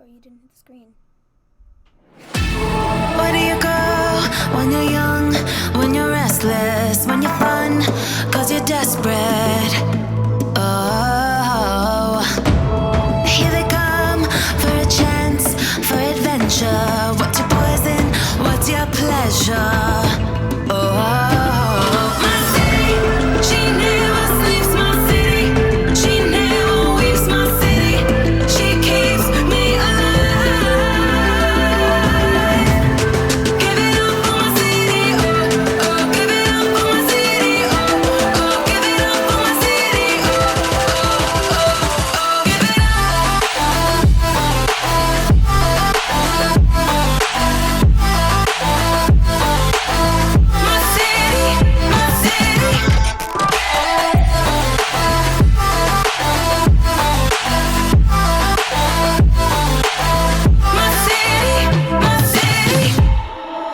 Oh, you didn't hit the screen. Where do you go when you're young, when you're restless, when you're fun, 'cause you're desperate? Oh, here they come for a chance, for adventure. What's your poison? What's your pleasure? Oh, my city, she never sleeps, my city, she never weeps, my city, she keeps me alive. Give it up for my city, oh, oh, give it up for my city, oh, oh, give it up for my city, oh, oh, oh, give it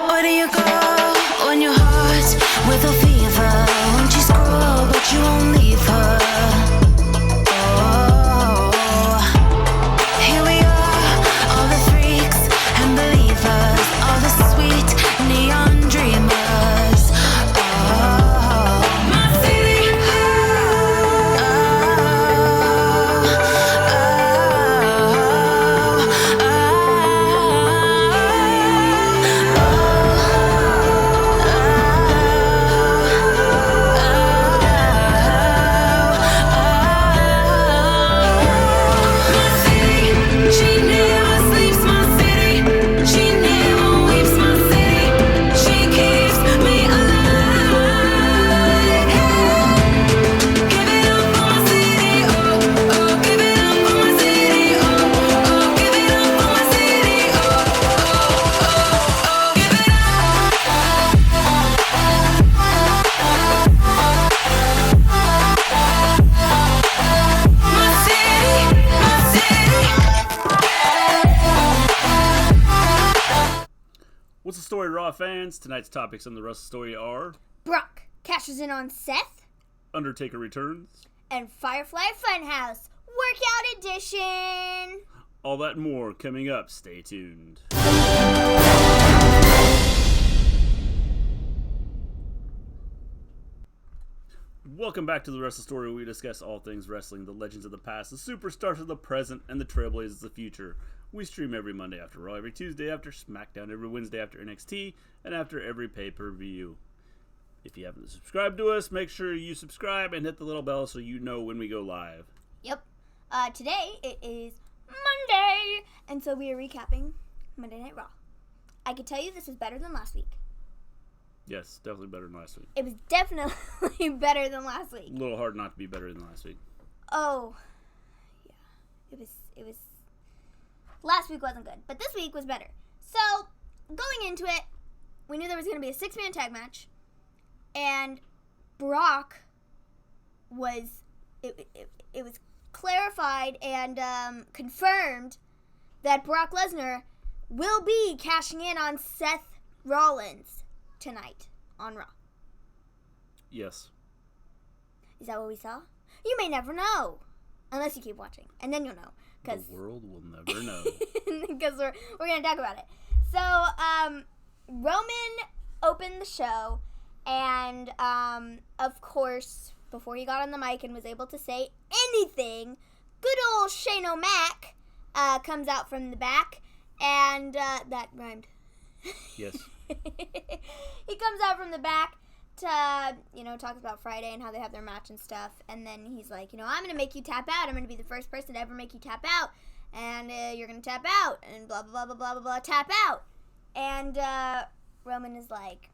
Where do you go when your heart's with a fever? Won't you scroll, but you won't leave her? Oh, here we are, all the freaks and believers, all the sweet neon dreamers. Oh, my city. She never sleeps, my city. She never weeps, my city. She keeps me alive. Give it up for my city, oh, oh, give it up for my city, oh, oh, give it up for my city, oh, oh, oh, give it my city, my city. What's the story, Raw fans? Tonight's topics on the Wrestle Story are Brock cashes in on Seth, Undertaker Returns, and FireFly FunHouse Workout Edition. all that and more coming up. Stay tuned. Welcome back to the Wrestle Story, where we discuss all things wrestling, the legends of the past, the superstars of the present, and the trailblazers of the future. We stream every Monday after Raw, every Tuesday after SmackDown, every Wednesday after NXT, and after every pay-per-view. If you haven't subscribed to us, make sure you subscribe and hit the little bell so you know when we go live. Yep. Today it is Monday, and so we are recapping Monday Night Raw. I can tell you this is better than last week. Yes, definitely better than last week. It was definitely better than last week. A little hard not to be better than last week. Oh, yeah. It was. Last week wasn't good, but this week was better. So, going into it, we knew there was going to be a 6-man tag match, and Brock was. It was clarified and confirmed that Brock Lesnar will be cashing in on Seth Rollins tonight on Raw. Yes. Is that what we saw? You may never know. Unless you keep watching. And then you'll know. The world will never know. Because we're going to talk about it. So, Roman opened the show. And, of course, before he got on the mic and was able to say anything, good old Shane O'Mac comes out from the back. And that rhymed. Yes. He comes out from the back to, talk about Friday and how they have their match and stuff. And then he's like, I'm going to make you tap out. I'm going to be the first person to ever make you tap out. And you're going to tap out. And blah, blah, blah, blah, blah, blah, tap out. And Roman is like,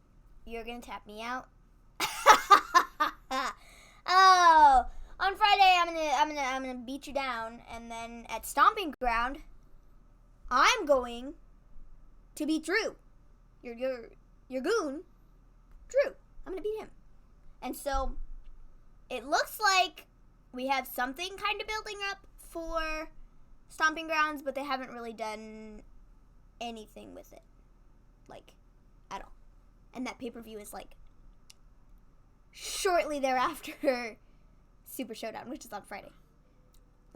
you're going to tap me out? Oh, on Friday I'm going to beat you down. And then at Stomping Ground, I'm going to beat Drew. Your goon, Drew. I'm going to beat him. And so, it looks like we have something kind of building up for Stomping Grounds, but they haven't really done anything with it. Like, at all. And that pay-per-view is, shortly thereafter Super Showdown, which is on Friday.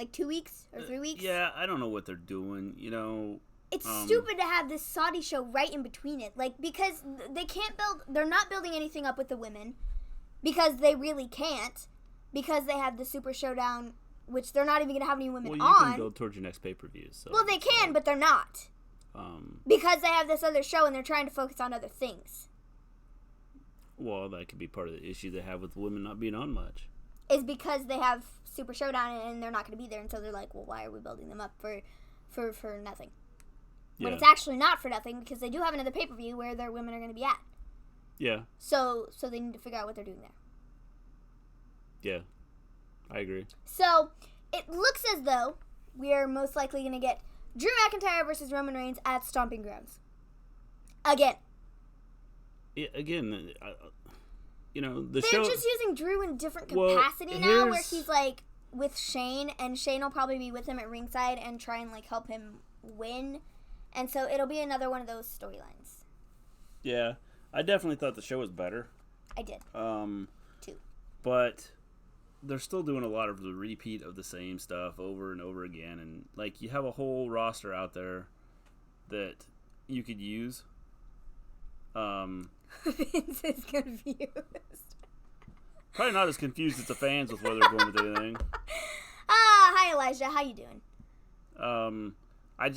Like 2 weeks or 3 weeks? Yeah, I don't know what they're doing, you know. It's stupid to have this Saudi show right in between it. Like, because they're not building anything up with the women. Because they really can't. Because they have the Super Showdown, which they're not even going to have any women on. Well, you can build towards your next pay-per-view. So, well, they can, but they're not. Because they have this other show and they're trying to focus on other things. Well, that could be part of the issue they have with women not being on much. Is because they have Super Showdown and they're not going to be there, and so they're like, well, why are we building them up for nothing? Yeah. When it's actually not for nothing, because they do have another pay-per-view where their women are going to be at. Yeah. So they need to figure out what they're doing there. Yeah, I agree. So it looks as though we are most likely going to get Drew McIntyre versus Roman Reigns at Stomping Grounds. Again. Yeah, again, you know, the They're show... just using Drew in different capacity now, where he's like with Shane, and Shane will probably be with him at ringside and try and like help him win. And so it'll be another one of those storylines. Yeah, I definitely thought the show was better. I did. Too. But they're still doing a lot of the repeat of the same stuff over and over again. And, like, you have a whole roster out there that you could use. Vince is confused. Probably not as confused as the fans with where they're going with anything. Hi, Elijah. How you doing? I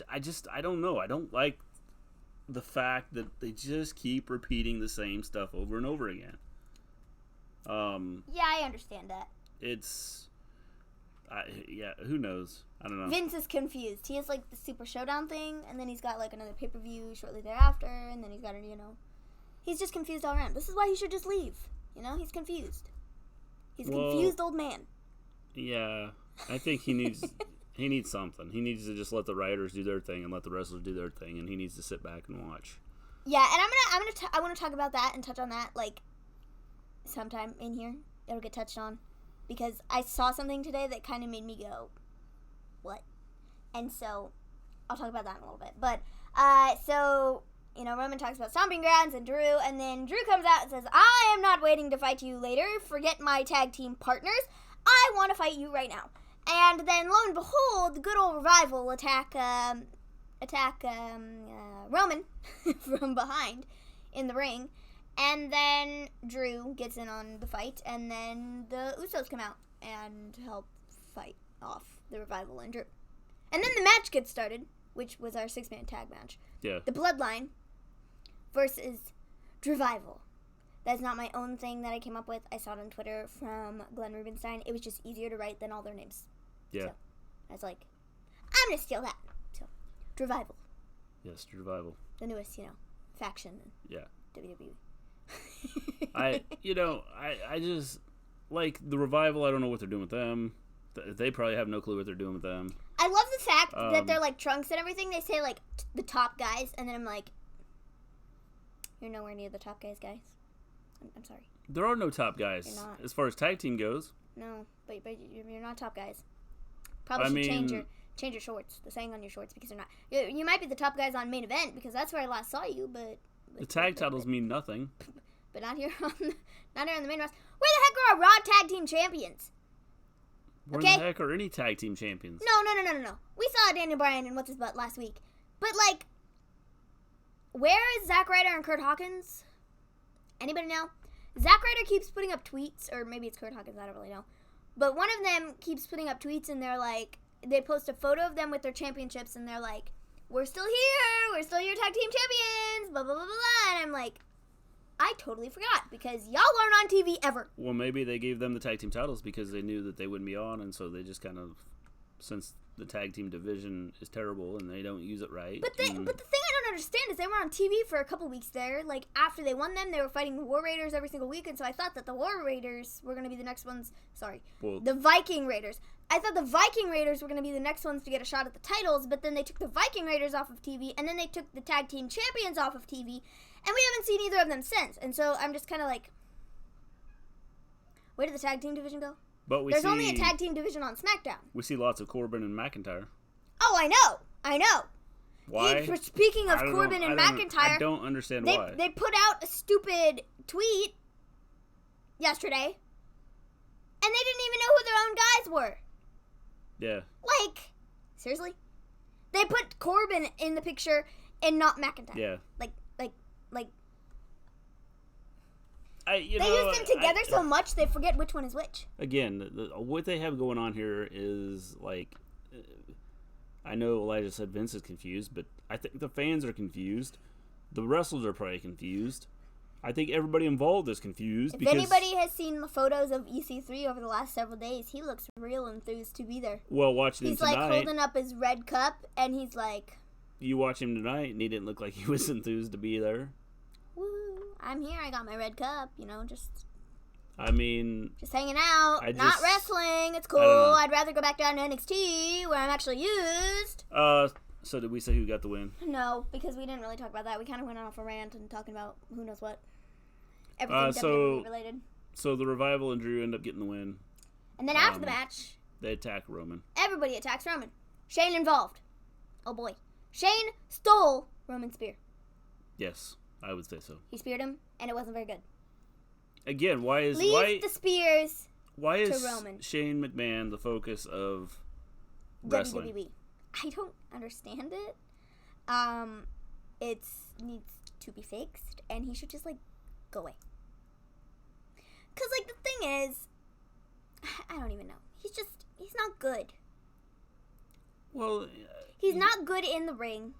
don't know. I don't like the fact that they just keep repeating the same stuff over and over again. Yeah, I understand that. Who knows? I don't know. Vince is confused. He has like the Super Showdown thing, and then he's got like another pay-per-view shortly thereafter, and then he's got he's just confused all around. This is why he should just leave. He's confused. He's a confused old man. Yeah, I think he needs something. He needs to just let the writers do their thing and let the wrestlers do their thing, and he needs to sit back and watch. Yeah, and I want to talk about that and touch on that like sometime in here. It'll get touched on because I saw something today that kind of made me go, what? And so I'll talk about that in a little bit. But Roman talks about Stomping Grounds and Drew, and then Drew comes out and says, I am not waiting to fight you later. Forget my tag team partners. I want to fight you right now. And then, lo and behold, the good old Revival attack Roman from behind in the ring. And then Drew gets in on the fight, and then the Usos come out and help fight off the Revival and Drew. And then the match gets started, which was our 6-man tag match. Yeah. The Bloodline versus Revival. That's not my own thing that I came up with. I saw it on Twitter from Glenn Rubenstein. It was just easier to write than all their names. Yeah. So I was like, I'm going to steal that. So, Revival. Yes, Revival. The newest, faction in WWE. I just, like, the Revival, I don't know what they're doing with them. They probably have no clue what they're doing with them. I love the fact that they're, like, trunks and everything. They say, like, the top guys, and then I'm like, you're nowhere near the top guys. I'm sorry. There are no top guys. You're not. As far as tag team goes. No, but you're not top guys. Probably should change your shorts, the saying on your shorts, because you're not. You might be the top guys on main event, because that's where I last saw you, but the tag titles mean nothing. But not here on the main roster. Where the heck are our Raw tag team champions? Where the heck are any tag team champions? No. We saw Daniel Bryan and what's his butt last week. But, like, where is Zack Ryder and Kurt Hawkins? Anybody know? Zack Ryder keeps putting up tweets, or maybe it's Kurt Hawkins, I don't really know. But one of them keeps putting up tweets, and they're like, they post a photo of them with their championships, and they're like, we're still here, we're still your tag team champions, blah, blah, blah, blah, and I'm like, I totally forgot, because y'all aren't on TV ever. Well, maybe they gave them the tag team titles because they knew that they wouldn't be on, and so they just kind of, since the tag team division is terrible and they don't use it right. But the thing I don't understand is they were on TV for a couple weeks there. Like, after they won them, they were fighting the War Raiders every single week, and so I thought that the War Raiders were going to be the next ones. The Viking Raiders. I thought the Viking Raiders were going to be the next ones to get a shot at the titles, but then they took the Viking Raiders off of TV, and then they took the tag team champions off of TV, and we haven't seen either of them since. And so I'm just kind of like, where did the tag team division go? But There's only a tag team division on SmackDown. We see lots of Corbin and McIntyre. Oh, I know. Why? Speaking of Corbin and McIntyre, I don't understand why. They put out a stupid tweet yesterday, and they didn't even know who their own guys were. Yeah. Like, seriously? They put Corbin in the picture and not McIntyre. Yeah. Like. They use them together so much they forget which one is which. Again, what they have going on here is like, I know Elijah said Vince is confused, but I think the fans are confused. The wrestlers are probably confused. I think everybody involved is confused. If anybody has seen the photos of EC3 over the last several days, he looks real enthused to be there. Well, watching him tonight, he's like holding up his red cup, and he's like, you watch him tonight, and he didn't look like he was enthused to be there. woo, I'm here, I got my red cup, just hanging out, not wrestling, it's cool, I'd rather go back down to NXT, where I'm actually used. So did we say who got the win? No, because we didn't really talk about that. We kind of went off a rant and talking about who knows what. Everything WWE related. So the Revival and Drew end up getting the win. And then after the match, they attack Roman. Everybody attacks Roman. Shane involved. Oh boy. Shane stole Roman's spear. Yes, I would say so. He speared him, and it wasn't very good. Again, Leave the spears why is to Roman. Shane McMahon the focus of wrestling? WWE. I don't understand it. It needs to be fixed, and he should just, go away. Because, the thing is, I don't even know. He's not good. Well, he's not good in the ring.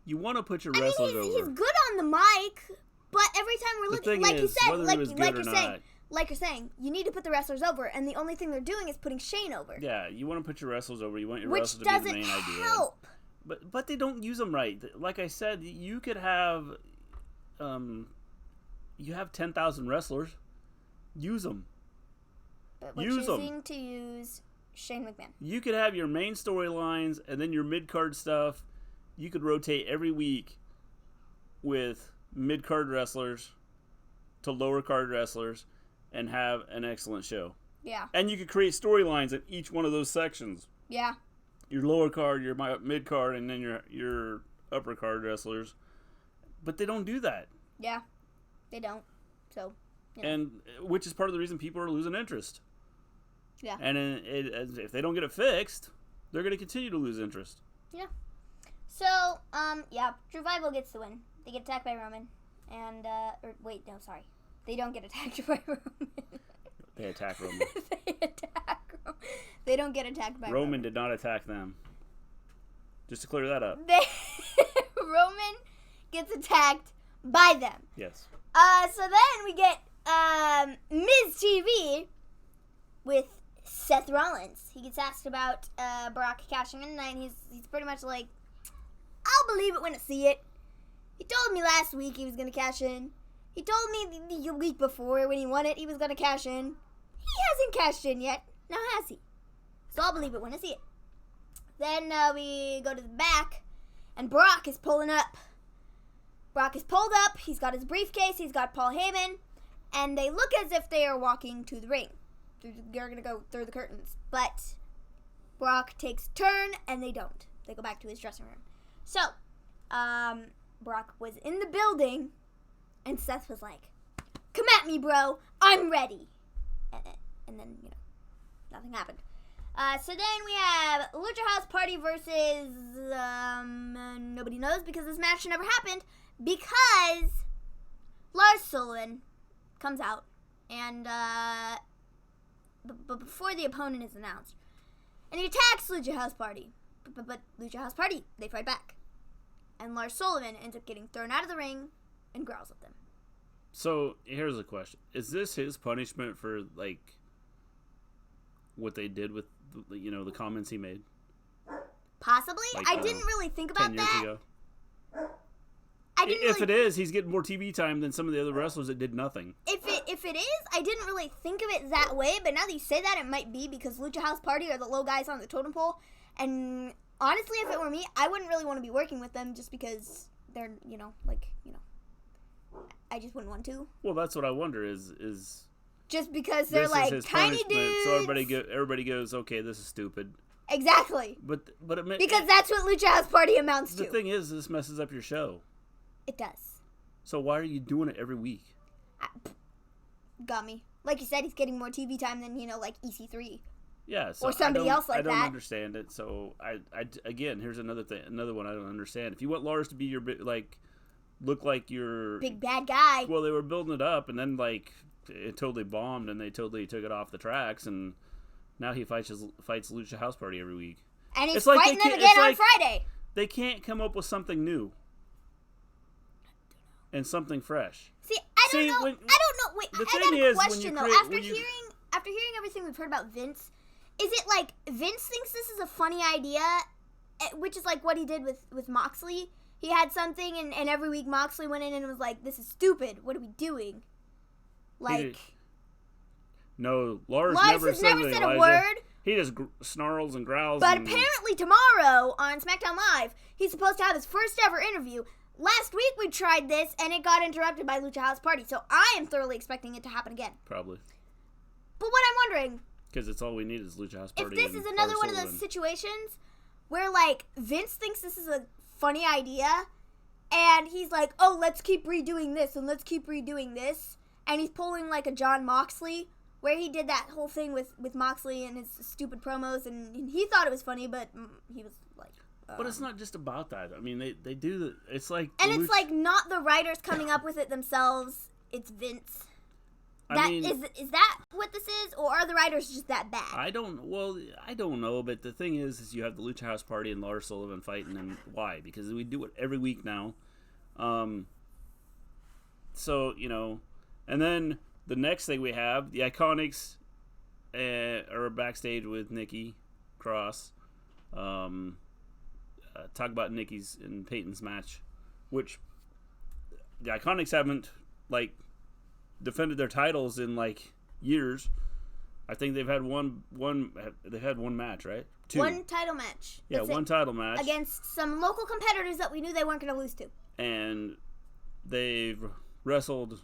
You want to put your wrestlers over. He's good on the mic, but every time we're looking, like you said, like you're saying, you need to put the wrestlers over, and the only thing they're doing is putting Shane over. Yeah, you want to put your wrestlers over. You want your wrestlers to be the main idea. Which doesn't help. But they don't use them right. Like I said, you could have, you have 10,000 wrestlers. Use them. But we're choosing to use Shane McMahon. You could have your main storylines and then your mid-card stuff. You could rotate every week with mid-card wrestlers to lower-card wrestlers and have an excellent show. Yeah. And you could create storylines in each one of those sections. Yeah. Your lower card, your mid card, and then your upper card wrestlers. But they don't do that. Yeah. They don't. So, And which is part of the reason people are losing interest. Yeah. And if they don't get it fixed, they're going to continue to lose interest. Yeah. So, Revival gets the win. They get attacked by Roman. And, They don't get attacked by Roman. They attack Roman. They don't get attacked by Roman. Roman did not attack them. Just to clear that up. Roman gets attacked by them. Yes. So then we get Miz TV with Seth Rollins. He gets asked about Brock cashing in tonight, and he's pretty much like, I'll believe it when I see it. He told me last week he was going to cash in. He told me the week before when he won it he was going to cash in. He hasn't cashed in yet. Now has he? So I'll believe it when I see it. Then we go to the back, and Brock is pulling up. Brock is pulled up. He's got his briefcase. He's got Paul Heyman. And they look as if they are walking to the ring. They're going to go through the curtains. But Brock takes a turn, and they don't. They go back to his dressing room. So, Brock was in the building, and Seth was like, come at me, bro. I'm ready. And then, nothing happened. So then we have Lucha House Party versus nobody knows because this match never happened because Lars Sullivan comes out and but before the opponent is announced, and he attacks Lucha House Party, but Lucha House Party, they fight back, and Lars Sullivan ends up getting thrown out of the ring and growls at them. So here's a question: is this his punishment for what they did with the comments he made? Possibly. I didn't really think about 10 years that. ago. If it is, he's getting more TV time than some of the other wrestlers that did nothing. If it is, I didn't really think of it that way, but now that you say that, it might be because Lucha House Party are the low guys on the totem pole, and honestly, if it were me, I wouldn't really want to be working with them just because they're, I just wouldn't want to. Well, that's what I wonder is just because they're tiny dudes. So everybody goes, okay, this is stupid. Exactly. But because that's what Lucha House Party amounts to. The thing is, this messes up your show. It does. So why are you doing it every week? Got me. Like you said, he's getting more TV time than, EC3. Yeah, so or somebody else like I don't that. understand it. So again, here's another one I don't understand. If you want Lars to be your look like your big bad guy. Well, they were building it up, and then like it totally bombed, and they totally took it off the tracks, and now he fights Lucha House Party every week. And he's fighting them again on Friday. They can't come up with something new and something fresh. See, I don't know. Wait, I got a question though. After hearing everything we've heard about Vince, is it like Vince thinks this is a funny idea, which is like what he did with Moxley? He had something, and every week Moxley went in and was like, "This is stupid. What are we doing?" Like, no, Lars never said a word. He just snarls and growls. But apparently tomorrow on SmackDown Live, he's supposed to have his first ever interview. Last week we tried this, and it got interrupted by Lucha House Party, so I am thoroughly expecting it to happen again. Probably. But what I'm wondering... Because it's all we need is Lucha House Party. If this is another one of those situations where, like, Vince thinks this is a funny idea, and he's like, oh, let's keep redoing this, and let's keep redoing this, and he's pulling, like, a John Moxley, where he did that whole thing with Moxley and his stupid promos, and he thought it was funny, but he was like... But it's not just about that. I mean, they do the... It's like... And it's like not the writers coming up with it themselves. It's Vince. Is that what this is? Or are the writers just that bad? I don't know. But the thing is you have the Lucha House Party and Lars Sullivan fighting. And why? Because we do it every week now. So, and then the next thing we have, the Iconics are backstage with Nikki Cross. Talk about Nikki's and Peyton's match, which the Iconics haven't defended their titles in years. I think they've had one match, right? Two. One title match. Yeah, one title match against some local competitors that we knew they weren't going to lose to. And they've wrestled.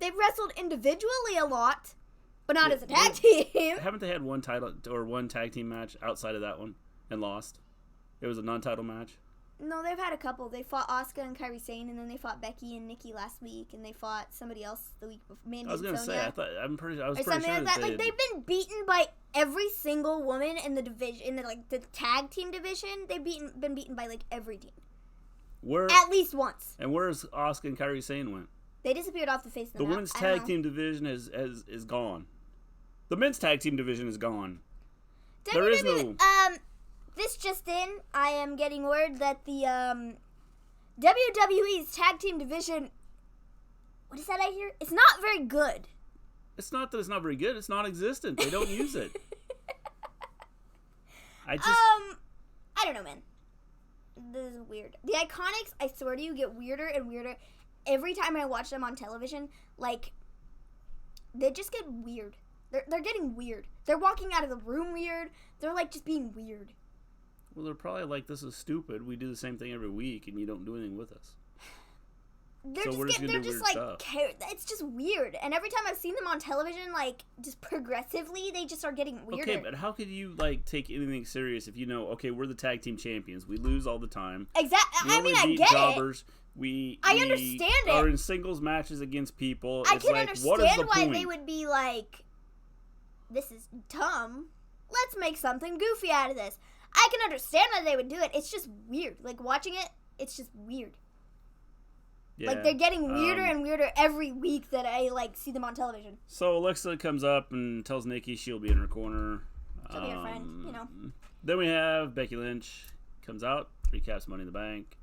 They've wrestled individually a lot, but not as a tag team. Haven't they had one title or one tag team match outside of that one and lost? It was a non-title match? No, they've had a couple. They fought Asuka and Kairi Sane, and then they fought Becky and Nikki last week, and they fought somebody else the week before. Mandy I was going to say, I was pretty sure that. Like, they've been beaten by every single woman in the division, in the tag team division. They've been beaten by every team. At least once. And where's Asuka and Kairi Sane went? They disappeared off the face of the map. The women's tag team division is gone. The men's tag team division is gone. There is no... This just in, I am getting word that the WWE's tag team division, what is that I hear? It's not very good. It's not that it's not very good. It's non-existent. They don't use it. I don't know, man. This is weird. The Iconics, I swear to you, get weirder and weirder. Every time I watch them on television, they just get weird. They're getting weird. They're walking out of the room weird. They're just being weird. Well, they're probably this is stupid. We do the same thing every week, and you don't do anything with us. It's just weird. And every time I've seen them on television, just progressively, they just are getting weirder. Okay, but how could you, take anything serious if you know, okay, we're the tag team champions. We lose all the time. Exactly. I get jobbers. I understand it. Are in singles matches against people. I can understand why point? They would be this is dumb. Let's make something goofy out of this. I can understand why they would do it. It's just weird. Watching it, it's just weird. Yeah. They're getting weirder and weirder every week that I, see them on television. So Alexa comes up and tells Nikki she'll be in her corner. She'll be her friend, Then we have Becky Lynch comes out, recaps Money in the Bank.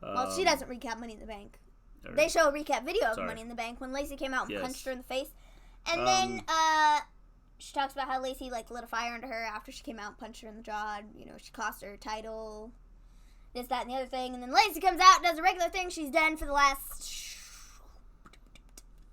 Well, she doesn't recap Money in the Bank. They show a recap video of Money in the Bank when Lacey came out and punched her in the face. And then, she talks about how Lacey, lit a fire under her after she came out and punched her in the jaw. She cost her her title. This, that, and the other thing. And then Lacey comes out, does a regular thing she's done for the last...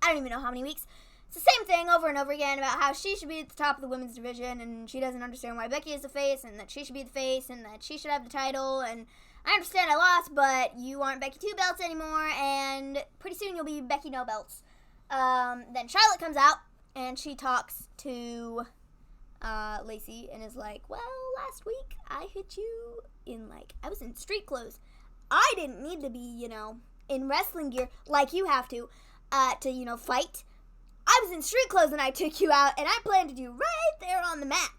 I don't even know how many weeks. It's the same thing over and over again about how she should be at the top of the women's division, and she doesn't understand why Becky is the face, and that she should be the face, and that she should have the title, and I understand I lost, but you aren't Becky 2 belts anymore, and pretty soon you'll be Becky no belts. Then Charlotte comes out, and she talks to Lacey and is like, well, last week I hit you in I was in street clothes. I didn't need to be, in wrestling gear like you have to fight. I was in street clothes when I took you out, and I planned to do right there on the mat.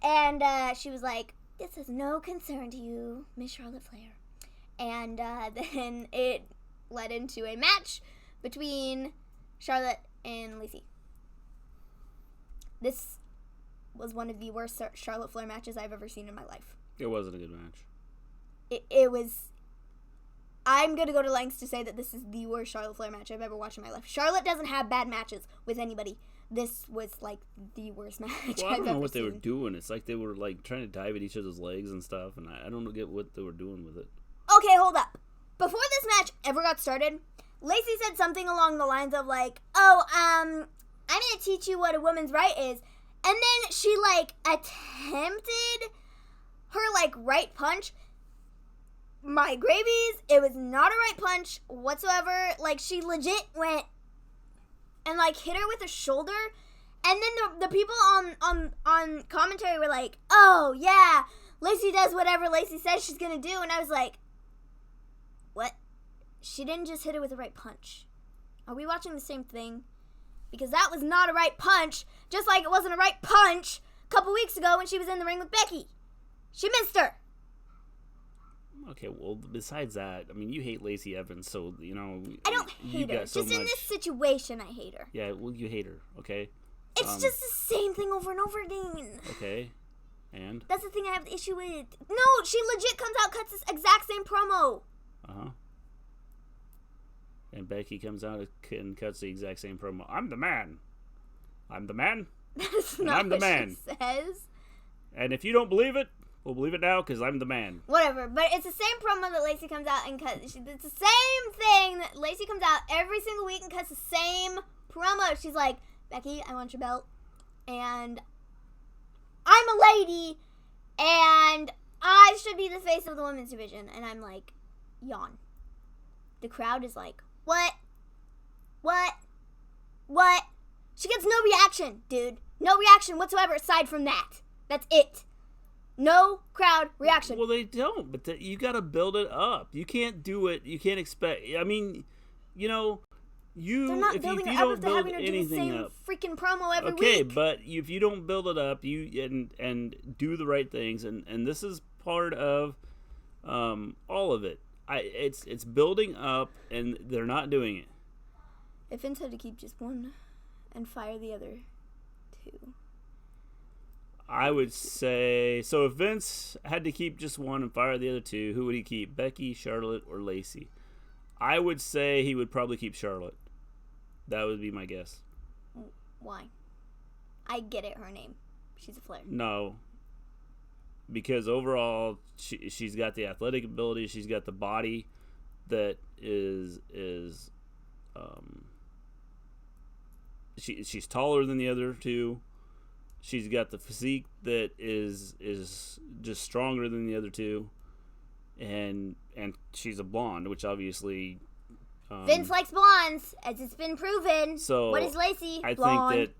And she was like, this is no concern to you, Miss Charlotte Flair. And then it led into a match between Charlotte and Lacey. This was one of the worst Charlotte Flair matches I've ever seen in my life. It wasn't a good match. It was... I'm going to go to lengths to say that this is the worst Charlotte Flair match I've ever watched in my life. Charlotte doesn't have bad matches with anybody. This was, like, the worst match I've ever seen. Well, I don't know what they were doing. It's like they were, like, trying to dive at each other's legs and stuff, and I don't get what they were doing with it. Okay, hold up. Before this match ever got started, Lacey said something along the lines of, like, oh, I'm going to teach you what a woman's right is. And then she, like, attempted her, like, right punch. My gravies, it was not a right punch whatsoever. Like, she legit went and, like, hit her with a shoulder. And then the people on commentary were like, oh, yeah, Lacey does whatever Lacey says she's going to do. And I was like, what? She didn't just hit her with a right punch. Are we watching the same thing? Because that was not a right punch, just like it wasn't a right punch a couple weeks ago when she was in the ring with Becky. She missed her. Okay, well, besides that, I mean, you hate Lacey Evans, so, you know... I don't hate her. Just in this situation, I hate her. Yeah, well, you hate her, okay? It's just the same thing over and over again. Okay, and? That's the thing I have the issue with. No, she legit comes out, cuts this exact same promo. Uh-huh. And Becky comes out and cuts the exact same promo. I'm the man. I'm the man. That's and not I'm the what man. she says. And if you don't believe it, we'll believe it now because I'm the man. Whatever, but it's the same promo that Lacey comes out and cuts. It's the same thing that Lacey comes out every single week and cuts the same promo. She's like, Becky, I want your belt. And I'm a lady. And I should be the face of the women's division. And I'm like, yawn. The crowd is like, what? What? What? She gets no reaction, dude. No reaction whatsoever aside from that. That's it. No crowd reaction. Well, they don't, but you got to build it up. You can't do it. You can't expect. I mean, you know, They're not building it up if they're having to do the same freaking promo every week. Okay, but if you don't build it up, and do the right things, and this is part of all of it. It's building up, and they're not doing it. If Vince had to keep just one and fire the other two, I would say, so if Vince had to keep just one and fire the other two, who would he keep? Becky, Charlotte, or Lacey? I would say he would probably keep Charlotte. That would be my guess. Why? I get it, her name. She's a Flair. No. Because overall, she's got the athletic ability, she's got the body that is she's taller than the other two. She's got the physique that is just stronger than the other two, and she's a blonde, which obviously Vince likes blondes, as it's been proven. So what is Lacey? I Blonde.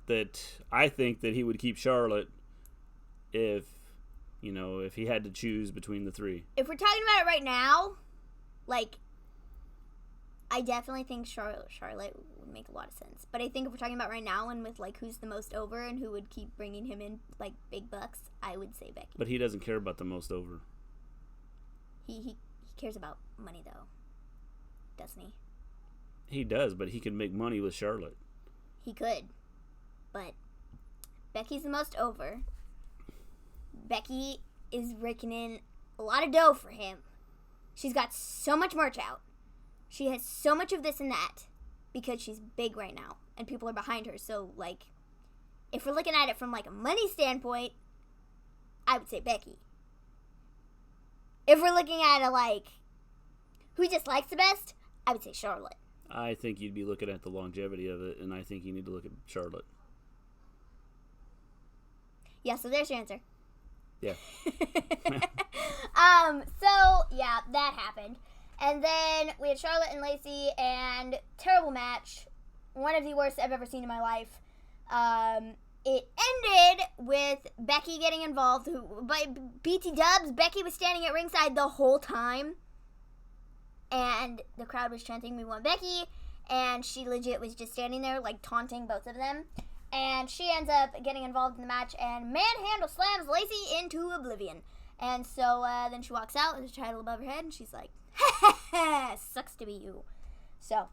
think that he would keep Charlotte if he had to choose between the three. If we're talking about it right now, like, I definitely think Charlotte would make a lot of sense. But I think if we're talking about right now and with, like, who's the most over and who would keep bringing him in, like, big bucks, I would say Becky. But he doesn't care about the most over. He cares about money, though. Doesn't he? He does, but he can make money with Charlotte. He could. But Becky's the most over. Becky is raking in a lot of dough for him. She's got so much merch out. She has so much of this and that because she's big right now and people are behind her. So, like, if we're looking at it from, like, a money standpoint, I would say Becky. If we're looking at it, like, who just likes the best, I would say Charlotte. I think you'd be looking at the longevity of it, and I think you need to look at Charlotte. Yeah, so there's your answer. Yeah. So, yeah, that happened. And then we had Charlotte and Lacey, and terrible match. One of the worst I've ever seen in my life. It ended with Becky getting involved. By BT Dubs, Becky was standing at ringside the whole time. And the crowd was chanting, "We want Becky." and she legit was just standing there, like, taunting both of them. And she ends up getting involved in the match, and manhandle slams Lacey into oblivion. And so then she walks out with the title above her head, and she's like, ha, sucks to be you. So,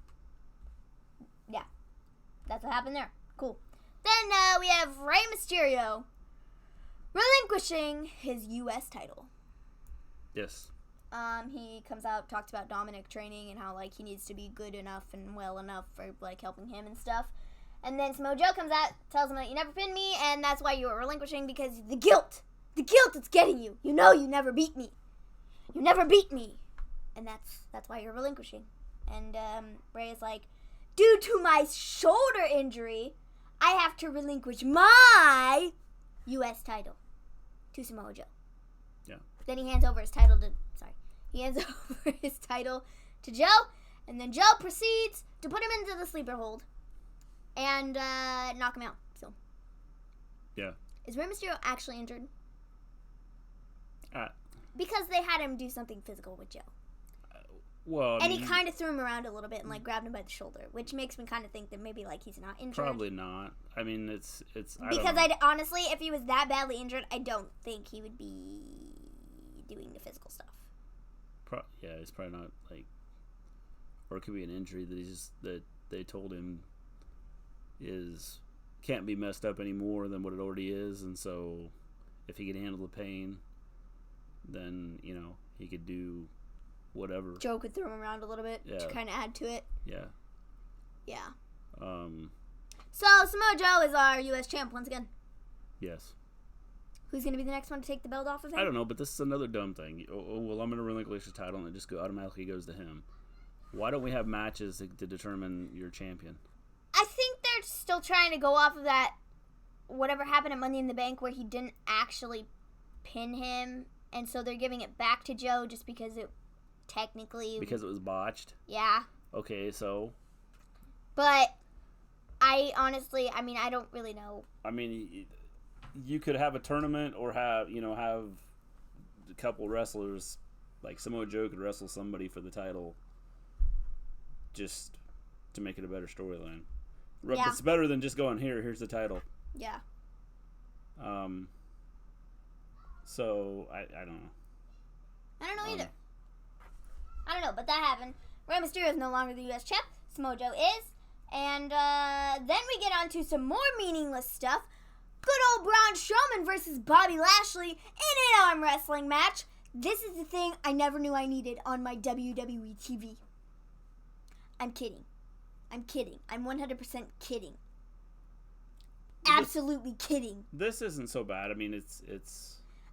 yeah, that's what happened there. Cool. Then we have Rey Mysterio relinquishing his U.S. title. Yes. He comes out, talks about Dominic training and how, like, he needs to be good enough and well enough for, like, helping him and stuff. And then Samoa Joe comes out, tells him that you never pinned me, and that's why you were relinquishing, because the guilt is getting you. You know you never beat me. You never beat me. And that's why you're relinquishing. And Rey is like, due to my shoulder injury, I have to relinquish my U.S. title to Samoa Joe. Yeah. Then he hands over his title to Joe, and then Joe proceeds to put him into the sleeper hold and knock him out. So, yeah. Is Rey Mysterio actually injured? Uh, Because they had him do something physical with Joe. Well, and he kind of threw him around a little bit and, like, grabbed him by the shoulder, which makes me kind of think that maybe, like, he's not injured. Probably not. I mean, it's. Because honestly, if he was that badly injured, I don't think he would be doing the physical stuff. Yeah, it's probably not, like, or it could be an injury that they told him can't be messed up any more than what it already is, and so if he can handle the pain, then, you know, he could do whatever. Joe could throw him around a little bit to kind of add to it. Yeah. Yeah. So Samoa Joe is our U.S. champ once again. Yes. Who's going to be the next one to take the belt off of him? I don't know, but this is another dumb thing. Oh, well, I'm going to relinquish the title, and it just automatically goes to him. Why don't we have matches to determine your champion? I think they're still trying to go off of that, whatever happened at Money in the Bank where he didn't actually pin him, and so they're giving it back to Joe just because it technically... Because it was botched? Yeah. Okay, so... But I honestly, I mean, I don't really know. I mean, you could have a tournament or have a couple wrestlers, like Samoa Joe could wrestle somebody for the title just to make it a better storyline. Yeah. It's better than just going, here's the title. Yeah. So, I don't know. I don't know either. I don't know, but that happened. Rey Mysterio is no longer the U.S. champ. Samoa Joe is. And then we get on to some more meaningless stuff. Good old Braun Strowman versus Bobby Lashley in an arm wrestling match. This is the thing I never knew I needed on my WWE TV. I'm kidding. I'm 100% kidding. Absolutely kidding. This isn't so bad. I mean, it's.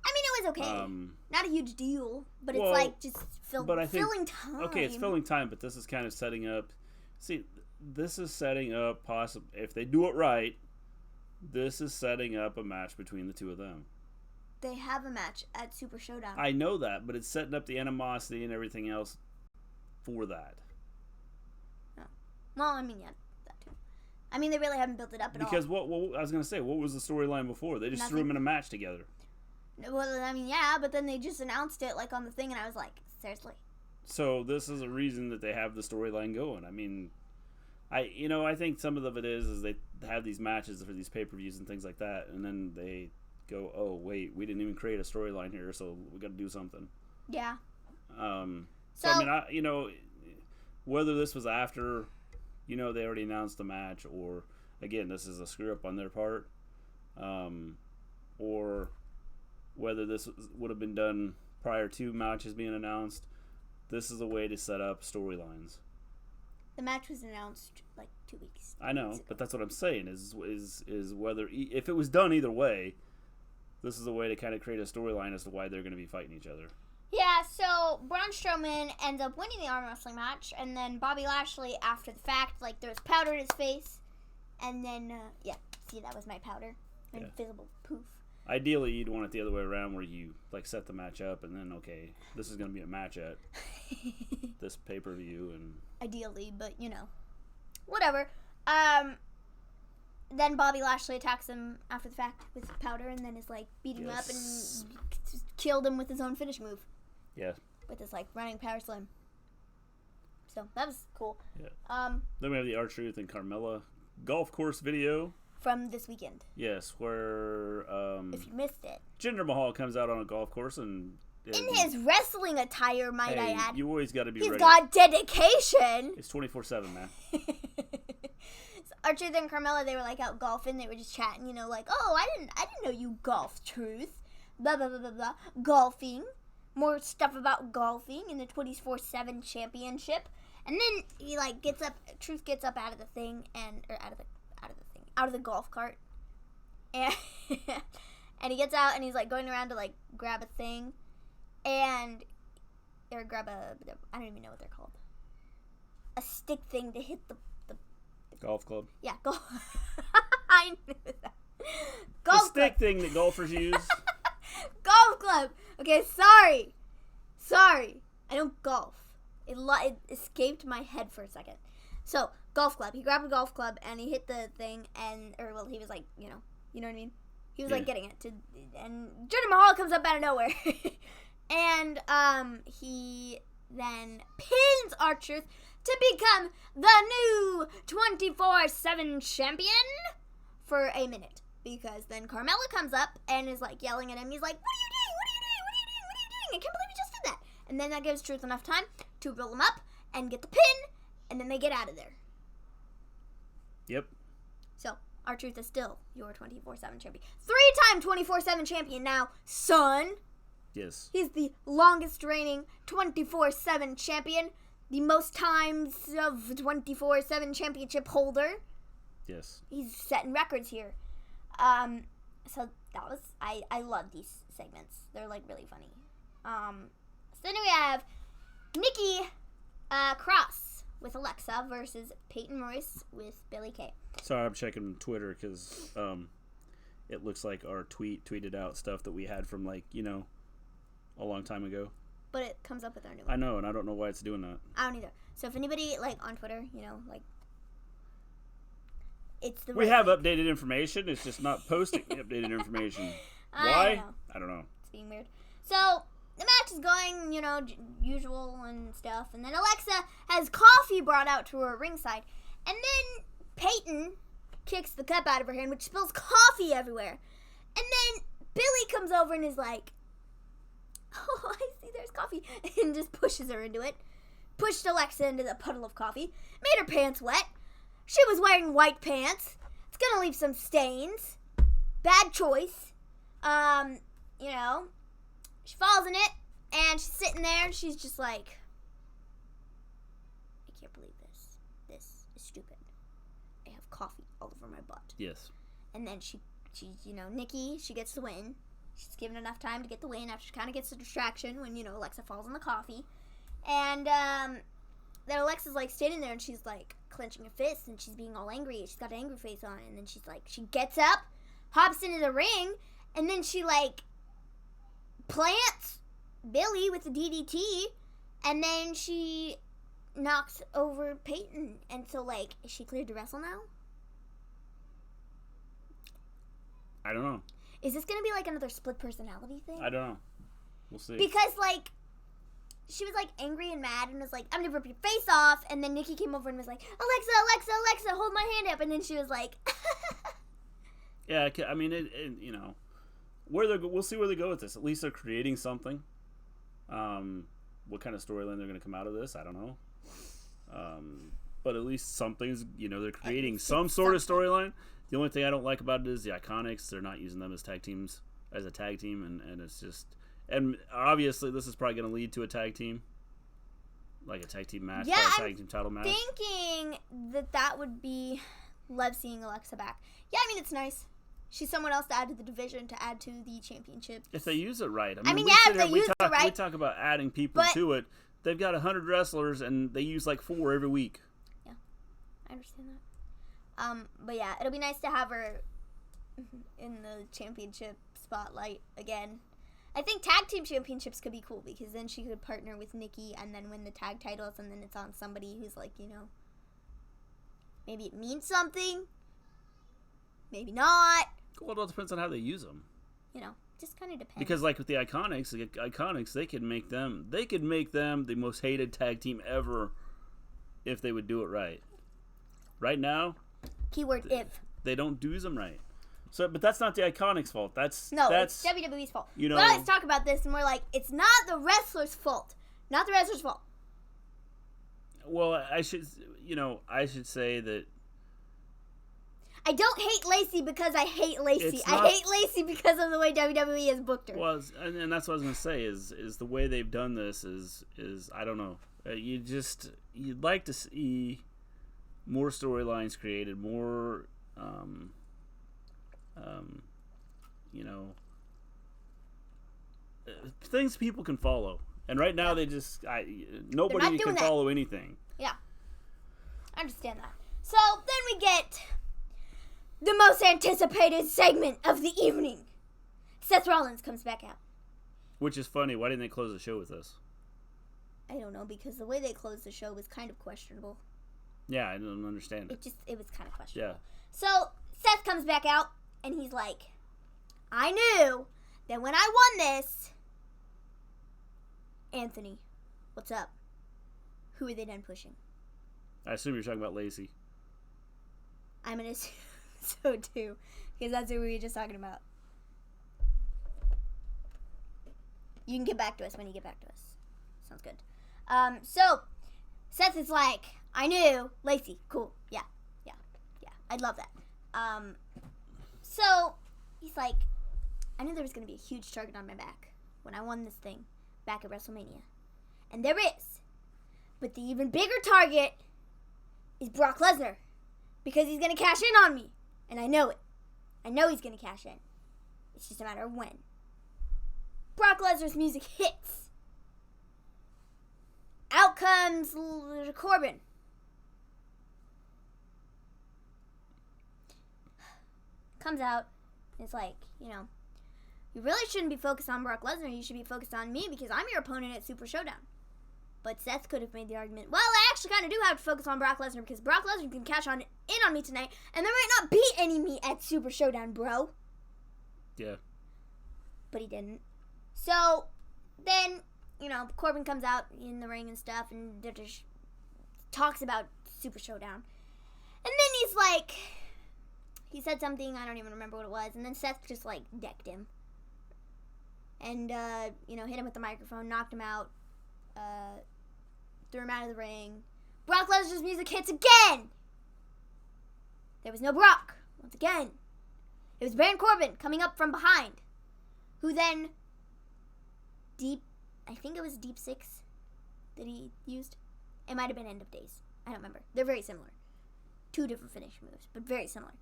I mean, it was okay. Not a huge deal, but it's like just filling time. Okay, it's filling time, but this is kind of setting up. See, this is setting up if they do it right. This is setting up a match between the two of them. They have a match at Super Showdown. I know that, but it's setting up the animosity and everything else for that. Oh. Well, I mean, yeah, that too. I mean, they really haven't built it up at all. Because what I was gonna say, what was the storyline before? They just threw them in a match together. Well, I mean, yeah, but then they just announced it like on the thing, and I was like, seriously. So this is a reason that they have the storyline going. I mean, I think some of it is they have these matches for these pay-per-views and things like that, and then they go, oh wait, we didn't even create a storyline here, so we got to do something. Yeah. So I mean, whether this was after, they already announced the match, or again, this is a screw up on their part, or whether this would have been done prior to matches being announced, this is a way to set up storylines. The match was announced like 2 weeks. I know, but that's what I'm saying is whether if it was done either way, this is a way to kind of create a storyline as to why they're going to be fighting each other. Yeah, so Braun Strowman ends up winning the arm wrestling match, and then Bobby Lashley, after the fact, like, there was powder in his face, and then, see, that was my powder. Invisible poof. Ideally, you'd want it the other way around, where you, like, set the match up, and then, okay, this is going to be a match at this pay-per-view, and... Ideally, but, whatever. Then Bobby Lashley attacks him after the fact with powder, and then is, like, beating him up and killed him with his own finish move. Yeah. With his, like, running power slam. So that was cool. Yeah. Then we have the R-Truth and Carmella golf course video. From this weekend. Yes, where if you missed it, Jinder Mahal comes out on a golf course and in his wrestling attire, might I add. You always got to be ready. He's got dedication. It's 24/7, man. So R-Truth and Carmella, they were like out golfing. They were just chatting, like, oh, I didn't know you golf, Truth. Blah blah blah blah blah. Golfing, more stuff about golfing in the 24/7 championship. And then he gets up. Truth gets up out of the thing out of the golf cart, and and he gets out and he's going around to grab a thing, or grab I don't even know what they're called, a stick thing to hit the golf club. Yeah, golf. I knew that. Golf the stick thing that golfers use. Golf club. Okay, sorry. I don't golf. It escaped my head for a second. So, golf club. He grabbed a golf club and he hit the thing he was you know what I mean? He was getting it and Jinder Mahal comes up out of nowhere. And he then pins R-Truth to become the new 24/7 champion for a minute. Because then Carmella comes up and is yelling at him. He's like, what are you doing? What are you doing? What are you doing? What are you doing? I can't believe you just did that. And then that gives Truth enough time to roll him up and get the pin. And then they get out of there. Yep. So, R-Truth is still your 24/7 champion. 3-time 24/7 champion now, son. Yes. He's the longest reigning 24/7 champion. The most times of 24/7 championship holder. Yes. He's setting records here. So that was, I love these segments. They're really funny. So then we have Nikki Cross with Alexa versus Peyton Royce with Billie Kay. Sorry, I'm checking Twitter because it looks like our tweeted out stuff that we had from a long time ago. But it comes up with our new one. I know, and I don't know why it's doing that. I don't either. So if anybody on Twitter, it's the we have updated information. It's just not posting the updated information. Why? I don't know. It's being weird. So the match is going, usual and stuff. And then Alexa has coffee brought out to her ringside. And then Peyton kicks the cup out of her hand, which spills coffee everywhere. And then Billie comes over and is like, oh, I see there's coffee. And just pushes her into it. Pushed Alexa into the puddle of coffee. Made her pants wet. She was wearing white pants. It's gonna leave some stains. Bad choice. She falls in it, and she's sitting there, and she's just like, I can't believe this. This is stupid. I have coffee all over my butt. Yes. And then she's, Nikki, she gets the win. She's given enough time to get the win after she kind of gets the distraction when, Alexa falls in the coffee. And, then Alexa's, standing there, and she's, clenching her fists, and she's being all angry. She's got an angry face on, and then she's, she gets up, hops into the ring, and then she, plants Billie with the DDT, and then she knocks over Peyton. And so, is she cleared to wrestle now? I don't know. Is this going to be, another split personality thing? I don't know. We'll see. Because, she was, angry and mad and was like, I'm going to rip your face off. And then Nikki came over and was like, Alexa, hold my hand up. And then she was like, yeah, I mean, we'll see where they go with this. At least they're creating something. What kind of storyline they're going to come out of this, I don't know. But at least something's, they're creating some sort of storyline. The only thing I don't like about it is the Iconics. They're not using them as tag teams, as a tag team, and it's just... And obviously, this is probably going to lead to a tag team. A tag team match. Yeah, a tag team title match. Thinking that would be... Love seeing Alexa back. Yeah, I mean, it's nice. She's someone else to add to the division, to add to the championship. If they use it right. I mean, if they use it right. We talk about adding people to it. They've got 100 wrestlers, and they use 4 every week. Yeah, I understand that. But yeah, it'll be nice to have her in the championship spotlight again. I think tag team championships could be cool, because then she could partner with Nikki and then win the tag titles, and then it's on somebody who's maybe it means something, maybe not. Well, it all depends on how they use them. Just kind of depends. Because with the Iconics, they could make them the most hated tag team ever if they would do it right. Right now, Keyword if. they don't do them right. So, but that's not the Iconics' fault. It's WWE's fault. You know, we always talk about this, and we're like, it's not the wrestler's fault. Not the wrestler's fault. Well, I should say that I don't hate Lacey because I hate Lacey. I hate Lacey because of the way WWE has booked her. Well, and that's what I was gonna say is the way they've done this is I don't know. You'd like to see more storylines created, more things people can follow. And right now nobody can follow anything. Yeah, I understand that. So then we get the most anticipated segment of the evening. Seth Rollins comes back out. Which is funny. Why didn't they close the show with this? I don't know, because the way they closed the show was kind of questionable. Yeah, I don't understand it. It was kind of questionable. Yeah. So Seth comes back out, and he's like, I knew that when I won this, Anthony, what's up? Who are they done pushing? I assume you're talking about Lacey. I'm going to assume so too, because that's what we were just talking about. You can get back to us when you get back to us. Sounds good. So Seth is like, I knew Lacey. Cool. Yeah. I'd love that. So he's like, I knew there was going to be a huge target on my back when I won this thing back at WrestleMania. And there is. But the even bigger target is Brock Lesnar, because he's going to cash in on me. And I know it. I know he's going to cash in. It's just a matter of when. Brock Lesnar's music hits. Out comes Corbin. Comes out. It's like, you really shouldn't be focused on Brock Lesnar. You should be focused on me because I'm your opponent at Super Showdown. But Seth could have made the argument, well, I actually kind of do have to focus on Brock Lesnar because Brock Lesnar can cash in on me tonight, and there might not be any me at Super Showdown, bro. Yeah. But he didn't. So then, Corbin comes out in the ring and stuff and just talks about Super Showdown. And then he's like, he said something, I don't even remember what it was, and then Seth just, decked him. And, hit him with the microphone, knocked him out, threw him out of the ring. Brock Lesnar's music hits again! There was no Brock, once again. It was Baron Corbin coming up from behind, who then I think it was Deep Six that he used. It might have been End of Days. I don't remember. They're very similar. Two different finish moves, but very similar.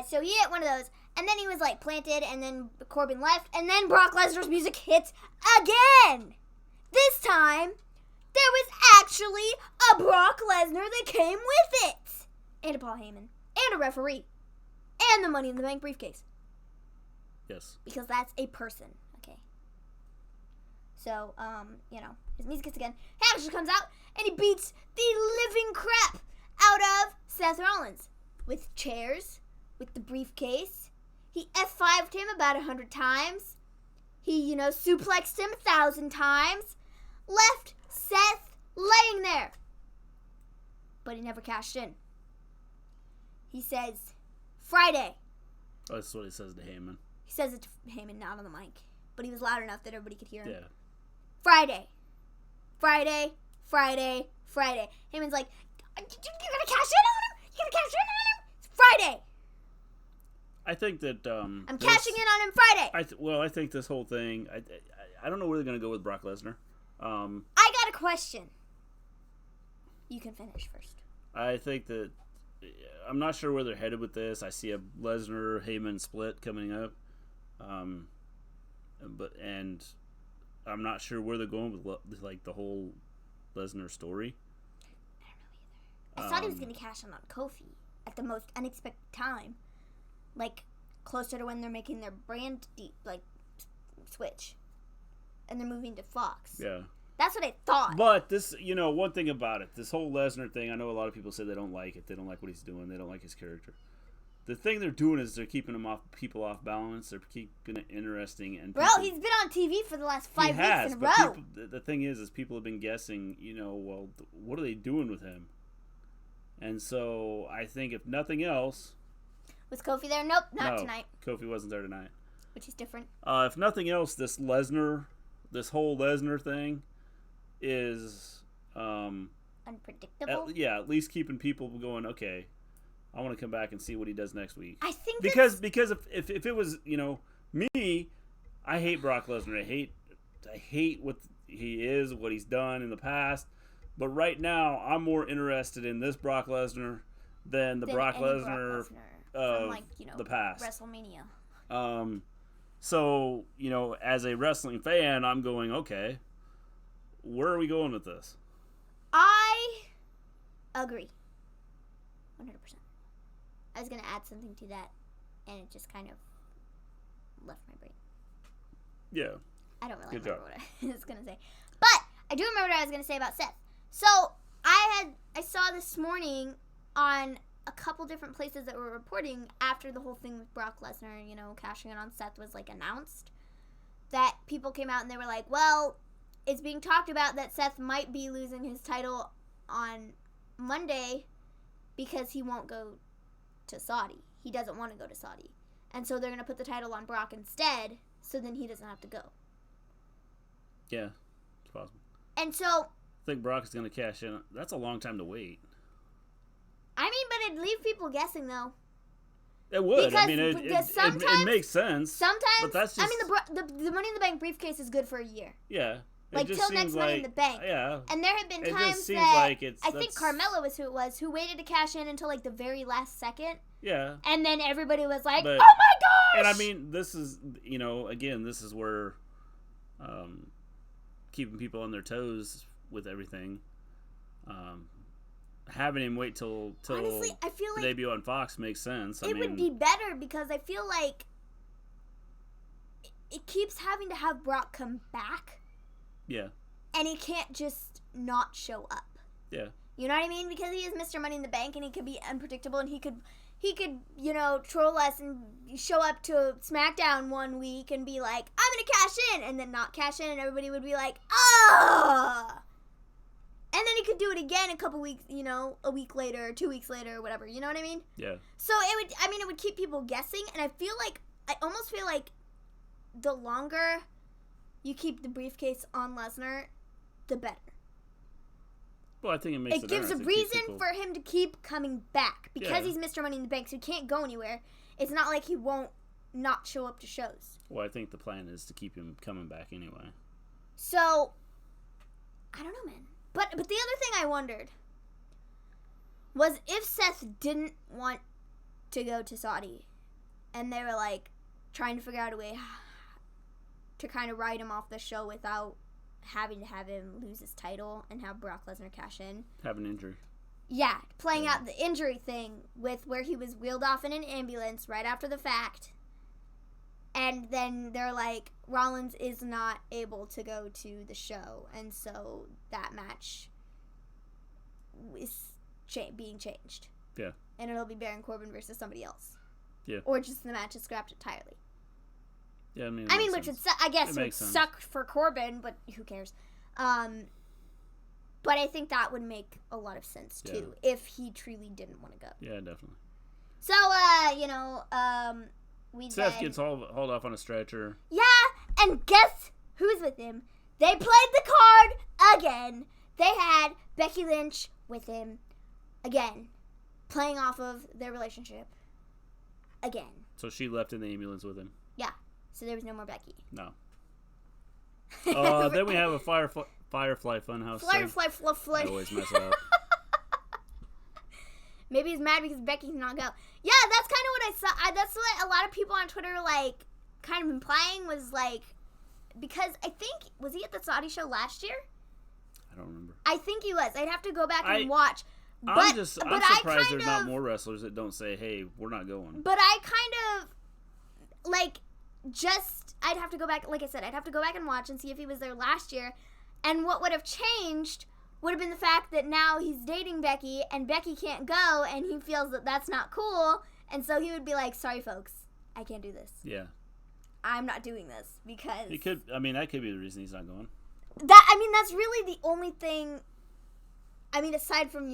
So he hit one of those, and then he was planted, and then Corbin left, and then Brock Lesnar's music hits again. This time, there was actually a Brock Lesnar that came with it, and a Paul Heyman, and a referee, and the Money in the Bank briefcase. Yes. Because that's a person. Okay. So, his music hits again. He comes out, and he beats the living crap out of Seth Rollins with chairs, with the briefcase. He F5'd him about 100 times. He, suplexed him 1,000 times. Left Seth laying there. But he never cashed in. He says, Friday. Oh, that's what he says to Heyman. He says it to Heyman, not on the mic. But he was loud enough that everybody could hear him. Yeah. Friday. Heyman's like, you're going to cash in on him? You're going to cash in on him? It's Friday. I think that I'm cashing in on him Friday. I think this whole thing. I don't know where they're going to go with Brock Lesnar. I got a question. You can finish first. I think that I'm not sure where they're headed with this. I see a Lesnar Heyman split coming up, but I'm not sure where they're going with the whole Lesnar story. I don't know either. I thought he was going to cash in on Kofi at the most unexpected time. Closer to when they're making their brand switch. And they're moving to Fox. Yeah. That's what I thought. But this, one thing about it, this whole Lesnar thing, I know a lot of people say they don't like it. They don't like what he's doing. They don't like his character. The thing they're doing is they're keeping people off balance. They're keeping it interesting. And bro, he's been on TV for the last 5 weeks in a row. The thing is people have been guessing, well, what are they doing with him? And so I think if nothing else... Was Kofi there? Nope, not tonight. Kofi wasn't there tonight. Which is different. If nothing else, this whole Lesnar thing is... unpredictable? At least keeping people going, okay, I want to come back and see what he does next week. I think because if it was, me, I hate Brock Lesnar. I hate what he is, what he's done in the past. But right now, I'm more interested in this Brock Lesnar than the Brock Lesnar of the past. WrestleMania. So, as a wrestling fan, I'm going, okay, where are we going with this? I agree. 100%. I was going to add something to that, and it just kind of left my brain. Yeah. I don't really remember what I was going to say. But I do remember what I was going to say about Seth. So, I saw this morning on a couple different places that were reporting after the whole thing with Brock Lesnar, cashing in on Seth was, announced, that people came out and they were like, well, it's being talked about that Seth might be losing his title on Monday because he won't go to Saudi. He doesn't want to go to Saudi. And so they're going to put the title on Brock instead, so then he doesn't have to go. Yeah, it's possible. And so... I think Brock is going to cash in. That's a long time to wait. I mean, but it'd leave people guessing, though. It would. Because, it makes sense. Sometimes, but that's just... the Money in the Bank briefcase is good for a year. Yeah. Till next Money in the Bank. Yeah. And there have been times that I think Carmella was who it was, who waited to cash in until the very last second. Yeah. And then everybody was like, oh my gosh! And I mean, this is, again, this is where keeping people on their toes with everything. Having him wait till honestly, I feel the debut on Fox makes sense. It would be better because I feel like it keeps having to have Brock come back. Yeah. And he can't just not show up. Yeah. You know what I mean? Because he is Mr. Money in the Bank and he could be unpredictable and he could troll us and show up to SmackDown one week and be like, I'm going to cash in, and then not cash in, and everybody would be like, ah! And then he could do it again a couple weeks, a week later, 2 weeks later, whatever. You know what I mean? Yeah. So it would keep people guessing, and I almost feel like the longer you keep the briefcase on Lesnar, the better. Well, I think it gives a reason for him to keep coming back because he's Mr. Money in the Bank, so he can't go anywhere. It's not like he won't not show up to shows. Well, I think the plan is to keep him coming back anyway. So, I don't know, man. But the other thing I wondered was if Seth didn't want to go to Saudi, and they were trying to figure out a way to kind of write him off the show without having to have him lose his title and have Brock Lesnar cash in. Have an injury. Yeah, playing out the injury thing with where he was wheeled off in an ambulance right after the fact. And then they're like, Rollins is not able to go to the show. And so that match is being changed. Yeah. And it'll be Baron Corbin versus somebody else. Yeah. Or just the match is scrapped entirely. Yeah, which would would suck for Corbin, but who cares? But I think that would make a lot of sense too if he truly didn't want to go. Yeah, definitely. So, Seth gets hauled off on a stretcher. Yeah, and guess who's with him? They played the card again. They had Becky Lynch with him again, playing off of their relationship again. So she left in the ambulance with him. Yeah. So there was no more Becky. No. Then we have a FireFly FunHouse. FireFly fluff. I always mess it up. Maybe he's mad because Becky cannot go. Yeah, that's kind of what I saw. That's what a lot of people on Twitter kind of implying was because I think, was he at the Saudi show last year? I don't remember. I think he was. I'd have to go back and watch. I'm surprised there's not more wrestlers that don't say, hey, we're not going. But I kind of I'd have to go back, like I said, I'd have to go back and watch and see if he was there last year. And what would have changed would have been the fact that now he's dating Becky and Becky can't go and he feels that that's not cool. And so he would be like, sorry, folks, I can't do this. Yeah. I'm not doing this because... He could, that could be the reason he's not going. That's really the only thing, aside from,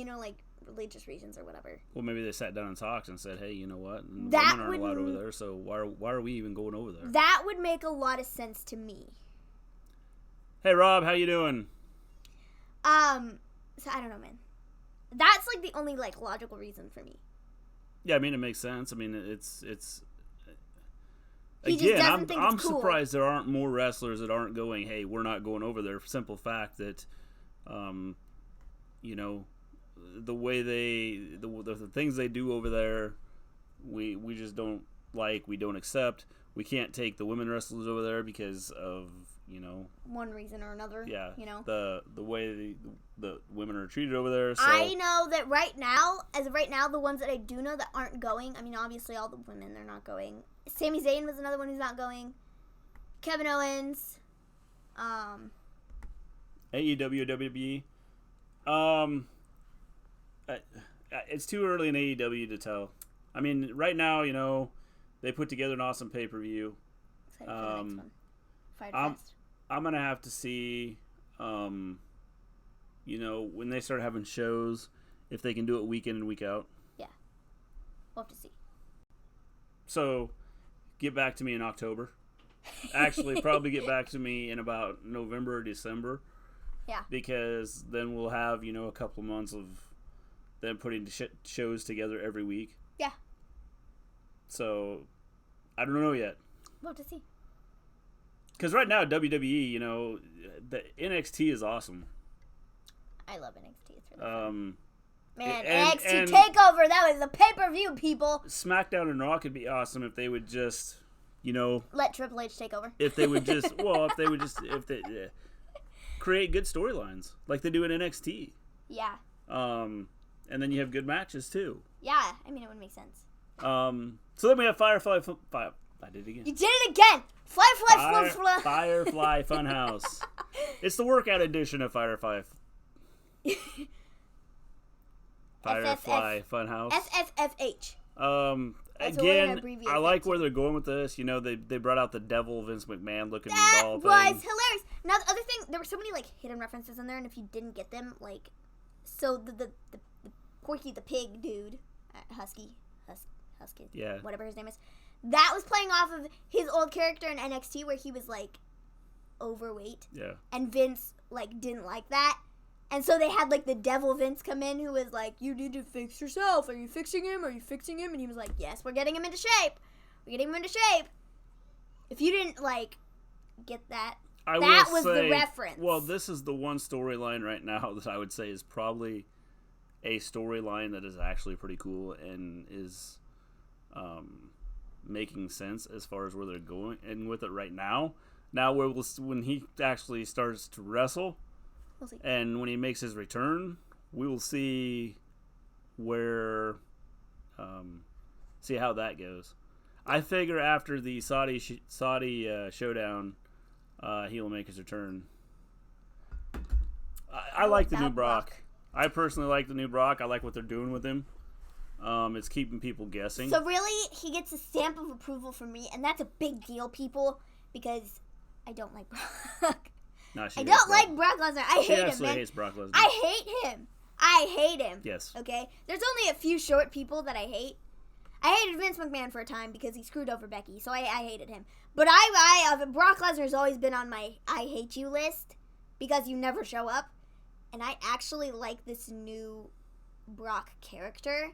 religious reasons or whatever. Well, maybe they sat down and talked and said, hey, you know what? Women That aren't allowed over there, so why are we even going over there? That would make a lot of sense to me. Hey, Rob, how you doing? So I don't know, man. That's, like, the only, like, logical reason for me. Yeah, I mean, it makes sense. I mean, it's He just again, doesn't think it's I'm cool. surprised there aren't more wrestlers that aren't going, hey, we're not going over there. Simple fact that, you know, the way the things they do over there, we just don't like, we don't accept. We can't take the women wrestlers over there because of, you know, one reason or another. Yeah, you know, the way the women are treated over there. So. I know that right now, as of right now, the ones that I do know that aren't going. I mean, obviously, all the women they're not going. Sami Zayn was another one who's not going. Kevin Owens. AEW, WWE. It's too early in AEW to tell. I mean, right now, you know, they put together an awesome pay-per-view. Excited for the next one. Fired Fest. I'm gonna have to see, you know, when they start having shows, if they can do it week in and week out. Yeah, we'll have to see. So, get back to me in October. Actually, probably get back to me in about November or December. Yeah. Because then we'll have, you know, a couple months of them putting shows together every week. Yeah. So, I don't know yet. We'll have to see. Because right now, WWE, you know, the NXT is awesome. I love NXT. It's really fun. Man, and NXT TakeOver, that was a pay-per-view, people. SmackDown and Raw could be awesome if they would just, you know... Let Triple H take over. If they would just, create good storylines, like they do in NXT. Yeah. And then you have good matches, too. Yeah, I mean, it would make sense. So then we have FireFly... I did it again. You did it again! FireFly FunHouse. It's the workout edition of FireFly. FireFly FunHouse. FFFH. Again, I like where they're going with this. You know, they brought out the devil Vince McMahon looking doll thing. That was hilarious. Now, the other thing, there were so many, like, hidden references in there, and if you didn't get them, like, so the Porky the Pig dude, Husky, yeah, whatever his name is, that was playing off of his old character in NXT where he was, like, overweight. Yeah. And Vince, like, didn't like that. And so they had, like, the devil Vince come in who was like, you need to fix yourself. Are you fixing him? Are you fixing him? And he was like, yes, we're getting him into shape. We're getting him into shape. If you didn't, like, get that, that was the reference. Well, this is the one storyline right now that I would say is probably a storyline that is actually pretty cool and is making sense as far as where they're going and with it right now. Now, when he actually starts to wrestle, we'll see. And when he makes his return, we will see where, see how that goes. I figure after the Saudi showdown, he will make his return. I like the new Brock. I personally like the new Brock. I like what they're doing with him. It's keeping people guessing. So really, he gets a stamp of approval from me, and that's a big deal, people, because I don't like Brock. No, I don't like Brock Lesnar. I hate him, man. She absolutely hates Brock Lesnar. I hate him. I hate him. Yes. Okay? There's only a few short people that I hate. I hated Vince McMahon for a time because he screwed over Becky, so I hated him. But Brock Lesnar's always been on my I hate you list because you never show up. And I actually like this new Brock character,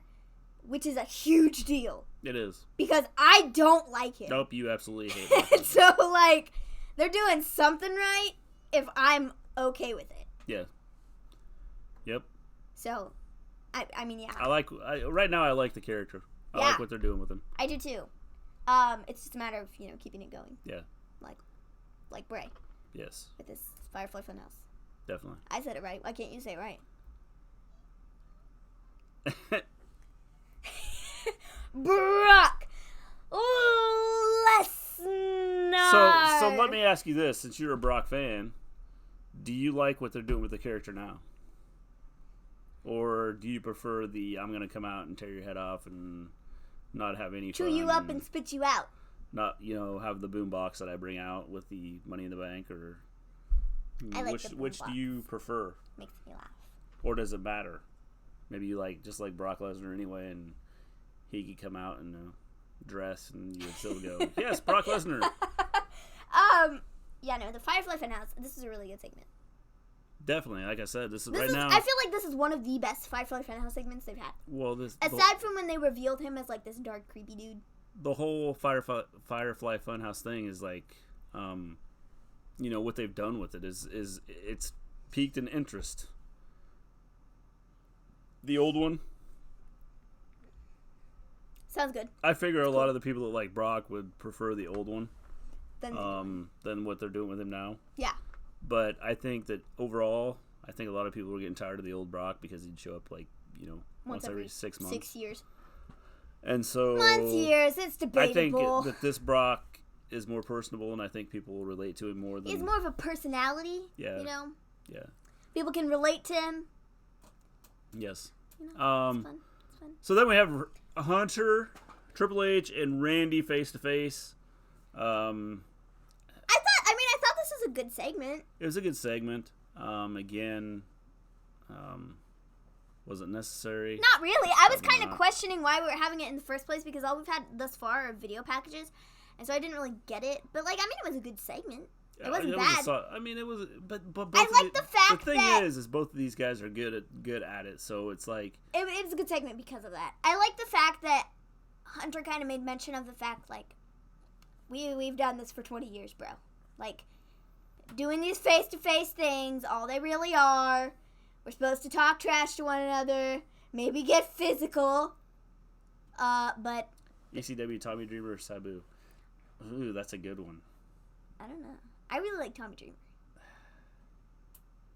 which is a huge deal. It is. Because I don't like him. Nope, you absolutely hate him. So, like, they're doing something right if I'm okay with it. Yeah. Yep. So, I mean, yeah. Right now I like the character. I like what they're doing with him. I do too. It's just a matter of, you know, keeping it going. Yeah. Like Bray. Yes. With this FireFly FunHouse. Definitely. I said it right. Why can't you say it right? Brock Lesnar. So let me ask you this: since you're a Brock fan, do you like what they're doing with the character now, or do you prefer the "I'm going to come out and tear your head off and not have any chew fun you up and spit you out"? Not, you know, have the boombox that I bring out with the Money in the Bank, or I like the which do you prefer? Makes me laugh. Or does it matter? Maybe you just like Brock Lesnar anyway, and he could come out and dress, and you would still go, yes, Brock Lesnar. Yeah, no, the FireFly FunHouse. This is a really good segment. Definitely, like I said, this is I now. feel like this is one of the best FireFly FunHouse segments they've had. Well, aside from when they revealed him as like this dark, creepy dude. The whole Firefly FunHouse thing is like, what they've done with it is it's piqued an interest. The old one. Sounds good. I figure a lot of the people that like Brock would prefer the old one Than what they're doing with him now. Yeah. But I think that overall, a lot of people were getting tired of the old Brock because he'd show up once every 6 months. 6 years. And so years, it's debatable. I think that this Brock is more personable, and I think people will relate to him more than... He's more of a personality, Yeah. Yeah. People can relate to him. Yes. It's fun. So then we have Hunter, Triple H, and Randy face to face. I thought this was a good segment. It was a good segment. Again, was it necessary? Not really. I was kind of questioning why we were having it in the first place because all we've had thus far are video packages, and so I didn't really get it. But it was a good segment. It wasn't bad. It was, but both I like the fact the thing that is both of these guys are good at it. So it's like it was a good segment because of that. I like the fact that Hunter kind of made mention of the fact we've done this for 20 years, bro. Doing these face-to-face things, all they really are. We're supposed to talk trash to one another, maybe get physical, but... ECW, Tommy Dreamer, or Sabu? Ooh, that's a good one. I don't know. I really like Tommy Dreamer.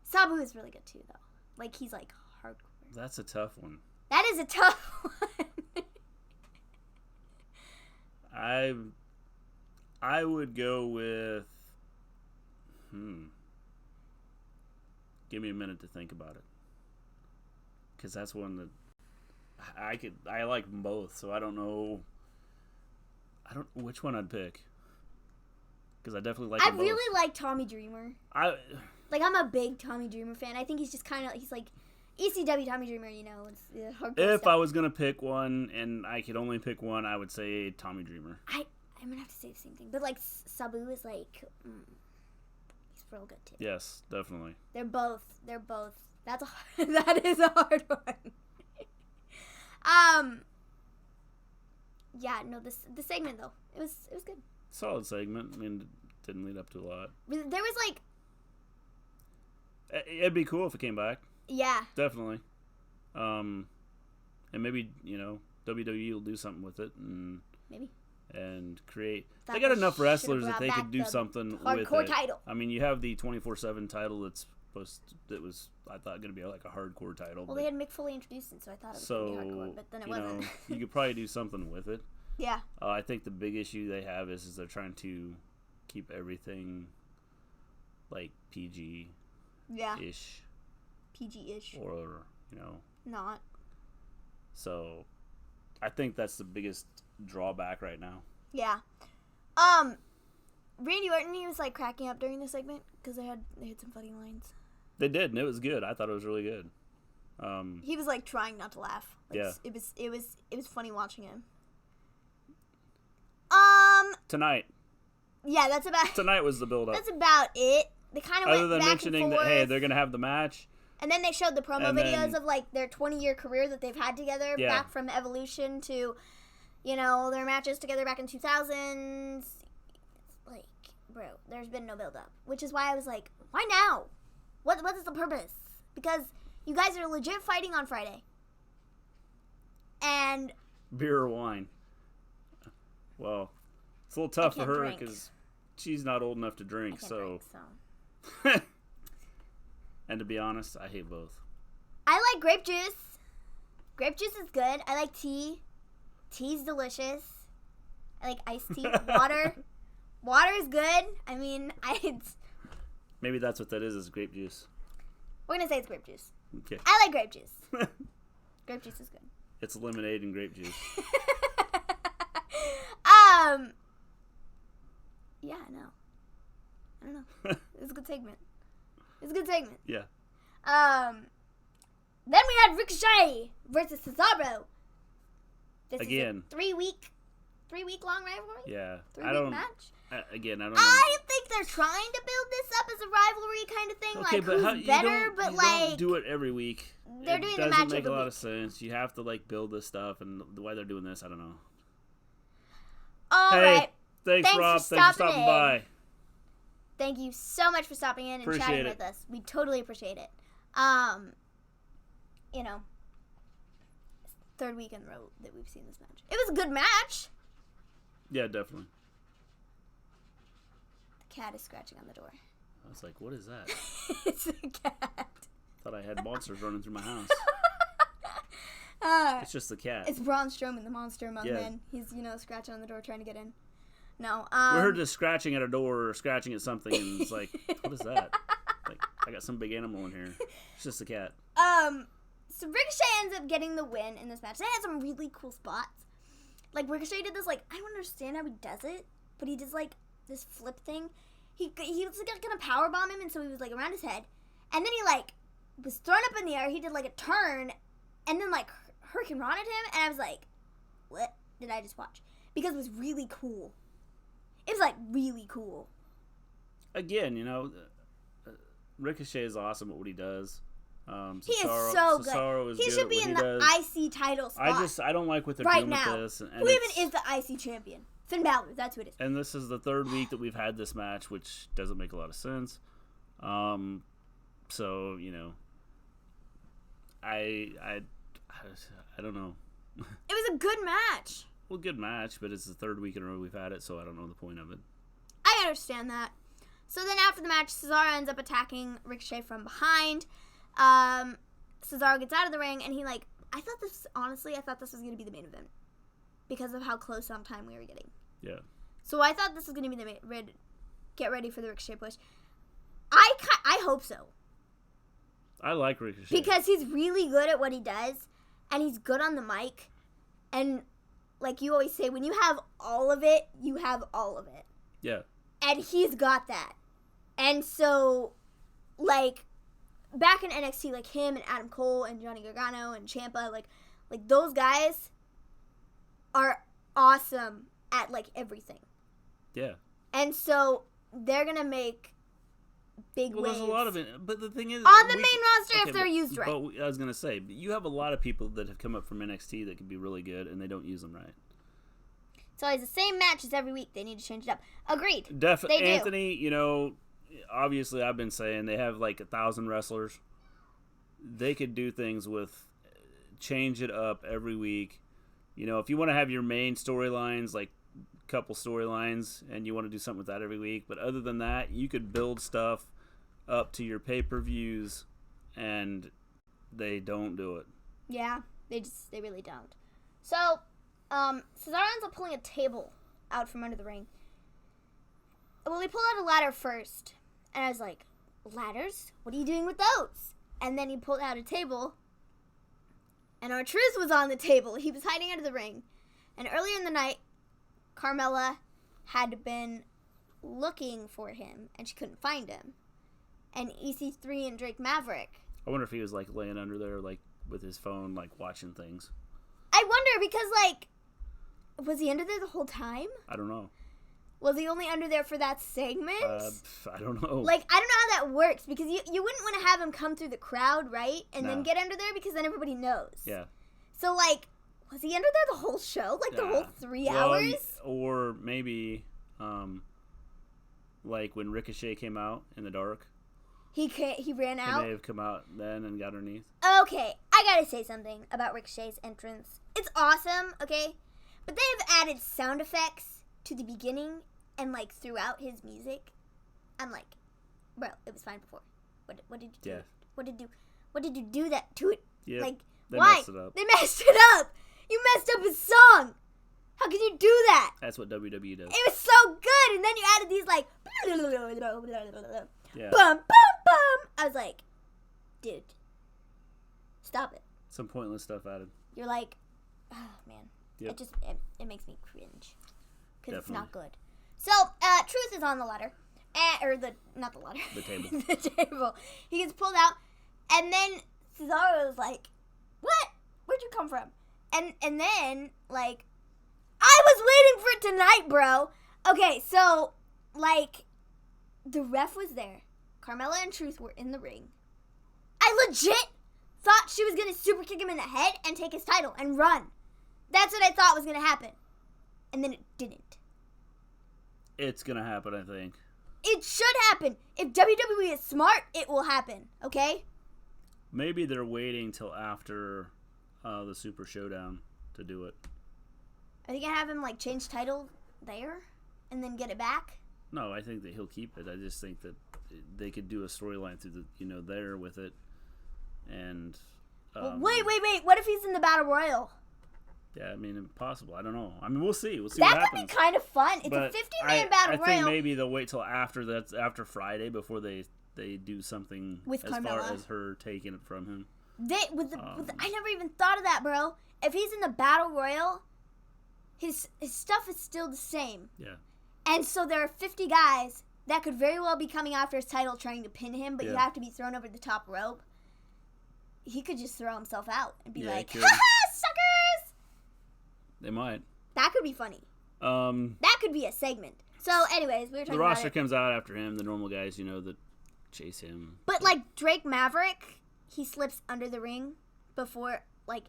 Sabu is really good too, though. He's hardcore. That's a tough one. That is a tough one. I would go with... Give me a minute to think about it. Because that's one that I like them both, so I don't know which one I'd pick. Because I definitely like them both. I really like Tommy Dreamer. I'm a big Tommy Dreamer fan. I think he's just he's like ECW Tommy Dreamer, it's hardcore If stuff. I was going to pick one, and I could only pick one, I would say Tommy Dreamer. I'm going to have to say the same thing. But Sabu is he's real good too. Yes, definitely. They're both. That is a hard one. Yeah, no, the segment though, it was good. Solid segment. It didn't lead up to a lot. There was it'd be cool if it came back. Yeah. Definitely. And maybe, WWE will do something with it and maybe. And create. They got enough wrestlers that they could do something with it. Hardcore title. You have the 24/7 title that was I thought going to be a hardcore title. Well, they had Mick Foley introduced it, so I thought it was going to be hardcore, but then it wasn't. You could probably do something with it. Yeah. I think the big issue they have is they're trying to keep everything PG. Yeah. Ish. PG-ish. Or, Not. So, I think that's the biggest drawback right now. Yeah. Randy Orton, he was cracking up during the segment because they had some funny lines. They did, and it was good. I thought it was really good. He was trying not to laugh. Yeah. It was funny watching him. Tonight. Yeah, that's about. Tonight was the build-up. That's about it. They kind of went other than back mentioning and that forth. hey, they're gonna have the match. And then they showed the promo And videos then- of their 20-year career that they've had together, Yeah. back from Evolution to, their matches together back in 2000s. Bro, there's been no build-up, which is why I was like, why now? What is the purpose? Because you guys are legit fighting on Friday. And Beer or wine. Well, it's a little tough for can't her drink. because she's not old enough to drink. I can't So, drink, so. And to be honest, I hate both. I like grape juice. Grape juice is good. I like tea. Tea's delicious. I like iced tea. Water. Water is good. Maybe that's what that is grape juice. We're going to say it's grape juice. Okay. I like grape juice. Grape juice is good. It's lemonade and grape juice. Yeah, no. I don't know. It's a good segment. Yeah. Then we had Ricochet versus Cesaro. This Again. is a 3-week long rivalry? Yeah. 3-week match? I don't know. I think they're trying to build this up as a rivalry kind of thing. Okay, like, but who's better, but you like... don't do it every week. They're doing the match doesn't make every a lot week. of sense. You have to, like, build this stuff, and the way they're doing this, I don't know. All right. Thanks, Rob. Thanks for stopping by. Thank you so much for stopping in and Appreciate chatting it. with us. We totally appreciate it. You know, third week in a row that we've seen this match. It was a good match. Yeah, definitely. The cat is scratching on the door. I was like, what is that? It's a cat. Thought I had monsters running through my house. It's just the cat. It's Braun Strowman, the monster among Yeah. men. He's, scratching on the door trying to get in. No. We heard this scratching at a door or scratching at something, and it's like, what is that? Like, I got some big animal in here. It's just a cat. So Ricochet ends up getting the win in this match. They had some really cool spots. Like, Ricochet did this, like, I don't understand how he does it, but he does, like, this flip thing. He was, like, gonna powerbomb him, and so he was, like, around his head. And then he, like, was thrown up in the air. He did, like, a turn, and then, like, Hurricane Ron at him, and I was like, what did I just watch? Because it was really cool. It was, like, really cool. Again, Ricochet is awesome at what he does. He is so Cesaro good. Is He good should at be what in he the does. IC title spot. I don't like what they're right doing now. with this. And Who even is the IC champion? Finn Balor, that's who it is. And this is the third week that we've had this match, which doesn't make a lot of sense. So, I don't know. It was a good match. Well, good match, but it's the third week in a row we've had it, so I don't know the point of it. I understand that. So then after the match, Cesaro ends up attacking Ricochet from behind. Cesaro gets out of the ring, and I thought this was going to be the main event because of how close on time we were getting. Yeah. So I thought this was going to be the get ready for the Ricochet push. I hope so. I like Ricochet. Because he's really good at what he does, and he's good on the mic. And like you always say, when you have all of it, you have all of it. Yeah. And he's got that. And so, like, back in NXT, like him and Adam Cole and Johnny Gargano and Ciampa, like those guys are awesome at, like, everything. Yeah. And so, they're going to make big waves. There's a lot of it. But the thing is... On the main roster if they're used right. But I was going to say, you have a lot of people that have come up from NXT that could be really good, and they don't use them right. So it's the same matches every week. They need to change it up. Agreed. Definitely. They Anthony, obviously I've been saying they have like 1,000 wrestlers. They could do things with, change it up every week. If you want to have your main storylines, like a couple storylines, and you want to do something with that every week. But other than that, you could build stuff up to your pay-per-views, and they don't do it. Yeah, they really don't. So, Cesaro ends up pulling a table out from under the ring. Well, he pulled out a ladder first, and I was like, ladders? What are you doing with those? And then he pulled out a table, and R-Truth was on the table. He was hiding under the ring. And earlier in the night, Carmella had been looking for him, and she couldn't find him. And EC3 and Drake Maverick. I wonder if he was like laying under there, like with his phone, like watching things. I wonder because, like, was he under there the whole time? I don't know. Was he only under there for that segment? I don't know. Like, I don't know how that works because you wouldn't want to have him come through the crowd, right? And then get under there because then everybody knows. Yeah. So, like, was he under there the whole show? Like, the whole 3 hours? Or maybe, like when Ricochet came out in the dark. He ran out? He may have come out then and got underneath. Okay, I gotta say something about Ricochet's entrance. It's awesome, okay? But they've added sound effects to the beginning and, like, throughout his music. I'm like, bro, it was fine before. What did you do? Yeah. What did you do that to it? Yeah, like, they why? messed it up. They messed it up. You messed up his song. How can you do that? That's what WWE does. It was so good, and then you added these like, Yeah. bum bum bum. I was like, dude, stop it. Some pointless stuff added. You're like, oh man, Yep. it makes me cringe because it's Definitely. not good. So, Truth is on the ladder, not the ladder, The table. the table. He gets pulled out, and then Cesaro was like, what? Where'd you come from? And then, like, I was waiting for it tonight, bro. Okay, so, like, the ref was there. Carmella and Truth were in the ring. I legit thought she was going to super kick him in the head and take his title and run. That's what I thought was going to happen. And then it didn't. It's going to happen, I think. It should happen. If WWE is smart, it will happen, okay? Maybe they're waiting till after the Super Showdown to do it. Are they going to have him, like, change title there and then get it back? No, I think that he'll keep it. I just think that they could do a storyline through the, there with it. And wait. What if he's in the Battle Royal? Yeah, I mean, impossible. I don't know. I mean, we'll see. We'll see that what happens. That could be kind of fun. It's a 50-man Battle Royal. I think maybe they'll wait till after Friday before they do something with as Carmella. far as her taking it from him. I never even thought of that, bro. If he's in the Battle Royal, his stuff is still the same. Yeah. And so there are 50 guys that could very well be coming after his title trying to pin him, but you have to be thrown over the top rope. He could just throw himself out and be like, ha-ha, suckers! They might. That could be funny. That could be a segment. So, anyways, we were talking about the roster comes out after him, the normal guys, that chase him. But, like, Drake Maverick, he slips under the ring before, like,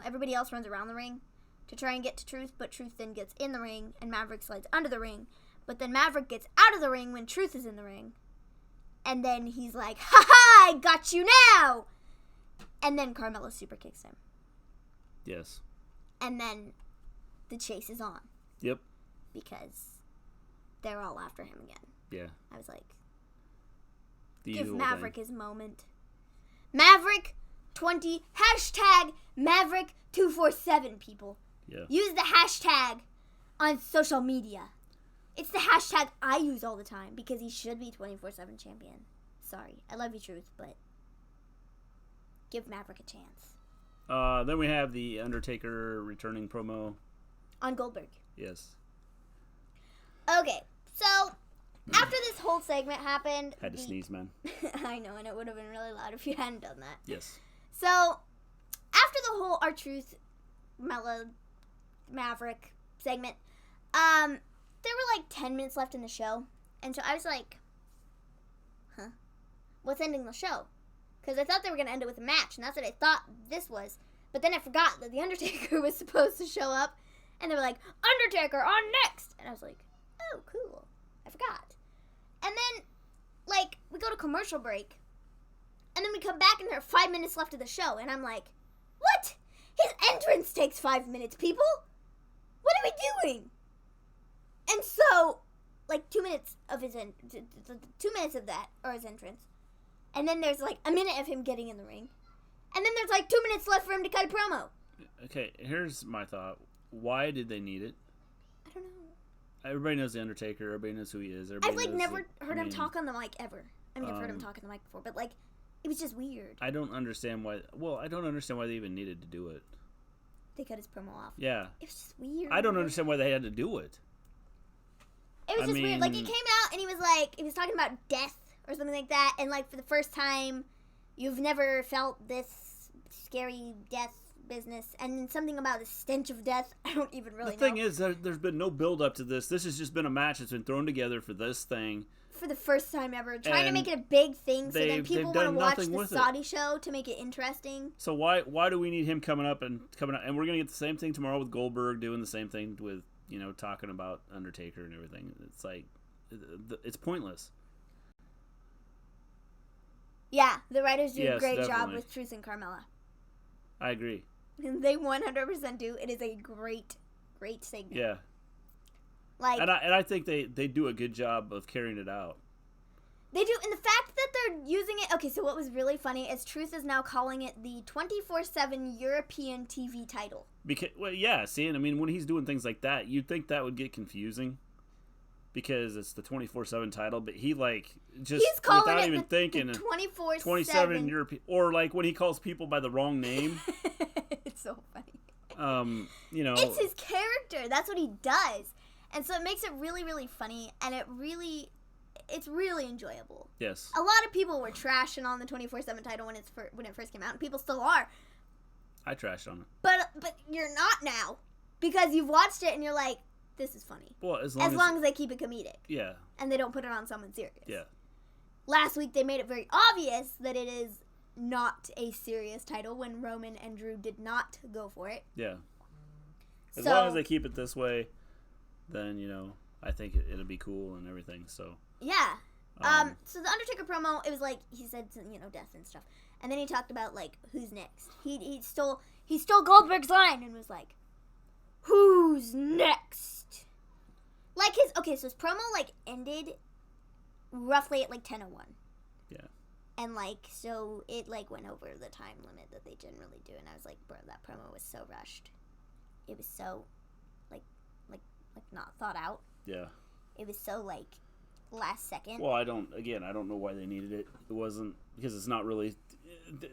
everybody else runs around the ring to try and get to Truth, but Truth then gets in the ring, and Maverick slides under the ring. But then Maverick gets out of the ring when Truth is in the ring. And then he's like, ha-ha, I got you now! And then Carmella super kicks him. Yes. And then the chase is on. Yep. Because they're all after him again. Yeah. I was like, the give Maverick his moment. Maverick 20, hashtag Maverick 247, people. Yeah. Use the hashtag on social media. It's the hashtag I use all the time because he should be 24/7 champion. Sorry. I love you, Truth, but give Maverick a chance. Then we have the Undertaker returning promo. On Goldberg. Yes. Okay, so after this whole segment happened... Had to sneeze, man. I know, and it would have been really loud if you hadn't done that. Yes. So, after the whole R-Truth, Maverick segment, there were like 10 minutes left in the show, and so I was like, huh? What's ending the show? Because I thought they were going to end it with a match, and that's what I thought this was. But then I forgot that The Undertaker was supposed to show up, and they were like, Undertaker on next! And I was like, oh, cool. I forgot. And then, like, we go to commercial break, and then we come back, and there are 5 minutes left of the show, and I'm like, what? His entrance takes 5 minutes, people! What are we doing? And so, like, 2 minutes of 2 minutes of that are his entrance. And then there's, like, a minute of him getting in the ring. And then there's, like, 2 minutes left for him to cut a promo. Okay, here's my thought. Why did they need it? I don't know. Everybody knows The Undertaker. Everybody knows who he is. I've, like, never heard him talk on the mic ever. I mean, I've heard him talk on the mic before, but, like, it was just weird. I don't understand why... Well, I don't understand why they even needed to do it. They cut his promo off. Yeah. It was just weird. I don't understand why they had to do it. It was just weird. Like, he came out and he was talking about death or something like that. And, like, for the first time, you've never felt this scary death business. And then something about the stench of death. I don't even really know. The thing is, there's been no build up to this. This has just been a match that's been thrown together for this thing. For the first time ever. Trying to make it a big thing so then people want to watch the Saudi show to make it interesting. So why do we need him coming up? And we're going to get the same thing tomorrow with Goldberg doing the same thing with, talking about Undertaker and everything. It's like, it's pointless. Yeah, the writers do a great job definitely. with Truth and Carmella. I agree. They 100% do. It is a great, great segment. Yeah. Like, and I think they do a good job of carrying it out. They do, and the fact that they're using it... Okay, so what was really funny is Truth is now calling it the 24/7 European TV title. See, and I mean, when he's doing things like that, you'd think that would get confusing because it's the 24/7 title, but he, like, just he's calling without it even thinking... 24/7. 27 European... Or, like, when he calls people by the wrong name. It's so funny. It's his character. That's what he does. And so it makes it really, really funny, and it really it's really enjoyable. Yes. A lot of people were trashing on the 24/7 title when it first came out, and people still are. I trashed on it. But you're not now, because you've watched it and you're like, this is funny. Well, as long as they keep it comedic. Yeah. And they don't put it on someone serious. Yeah. Last week they made it very obvious that it is not a serious title when Roman and Drew did not go for it. Yeah. As long as they keep it this way, then, I think it'll be cool and everything, so. Yeah. So the Undertaker promo, it was like, he said, death and stuff. And then he talked about, like, who's next. He stole Goldberg's line and was like, who's next? Like so his promo, like, ended roughly at, like, 10:01. Yeah. And, like, so it, like, went over the time limit that they generally do. And I was like, bro, that promo was so rushed. It was so, like not thought out. Yeah. It was so, like, last second. Well, I don't know why they needed it. It wasn't, because it's not really,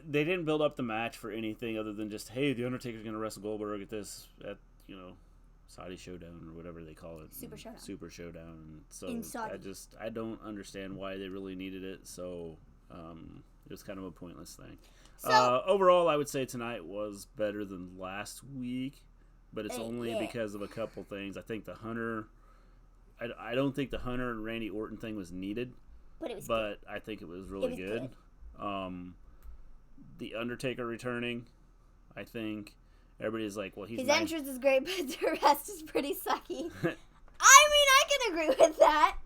they didn't build up the match for anything other than just, hey, the Undertaker's going to wrestle Goldberg at this, Saudi Showdown or whatever they call it. Super Showdown. And so in Saudi. I don't understand why they really needed it, so it was kind of a pointless thing. So, overall, I would say tonight was better than last week, but it's only because of a couple things. I think the Hunter, I don't think the Hunter and Randy Orton thing was needed, but I think it was really good. The Undertaker returning, I think everybody's like, well, his entrance is great, but the rest is pretty sucky. I can agree with that.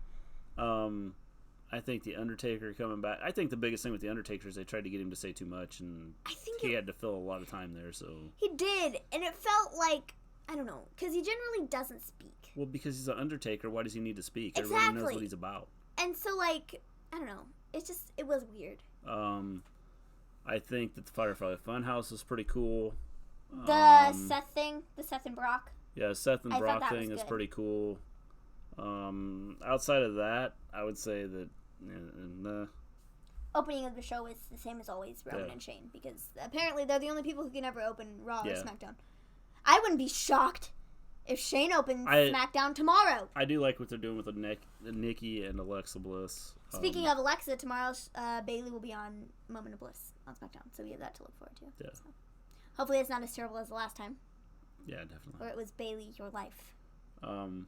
I think the Undertaker coming back. I think the biggest thing with the Undertaker is they tried to get him to say too much, and I think he had to fill a lot of time there. So he did, and it felt like, I don't know, because he generally doesn't speak. Well, because he's an Undertaker, why does he need to speak? Exactly. Everybody knows what he's about. And so, like, I don't know. It was weird. I think that the FireFly FunHouse was pretty cool. The Seth and Brock. Yeah, Seth and Brock thing is pretty cool. Outside of that, I would say that opening of the show is the same as always, Roman and Shane, because apparently they're the only people who can ever open Raw or SmackDown. I wouldn't be shocked if Shane opens SmackDown tomorrow. I do like what they're doing with the Nikki and Alexa Bliss. Speaking of Alexa, tomorrow Bayley will be on Moment of Bliss on SmackDown, so we have that to look forward to. Yeah. So. Hopefully it's not as terrible as the last time. Yeah, definitely. Or it was Bayley, your life. Oh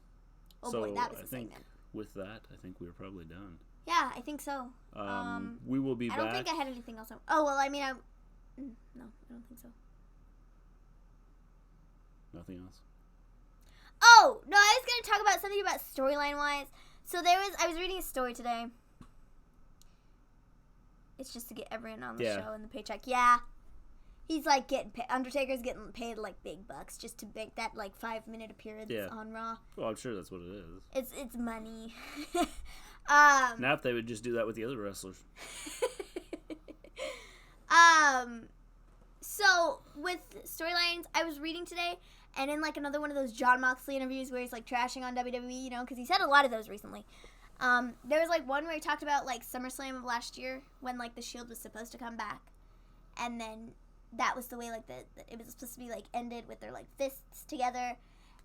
boy, that was a segment. With that, I think we were probably done. Yeah, I think so. We will be back. I don't think I had anything else. No, I don't think so. Nothing else? Oh, no, I was going to talk about something about storyline-wise. So I was reading a story today. It's just to get everyone on the show and the paycheck. Yeah. He's like getting paid. Undertaker's getting paid like big bucks just to make that like 5-minute appearance on Raw. Well, I'm sure that's what it is. It's money. Now if they would just do that with the other wrestlers. So with storylines, I was reading today, and in like another one of those Jon Moxley interviews where he's like trashing on WWE, because he's had a lot of those recently. There was like one where he talked about like SummerSlam of last year when like the Shield was supposed to come back, and then that was the way like it was supposed to be like ended with their like fists together,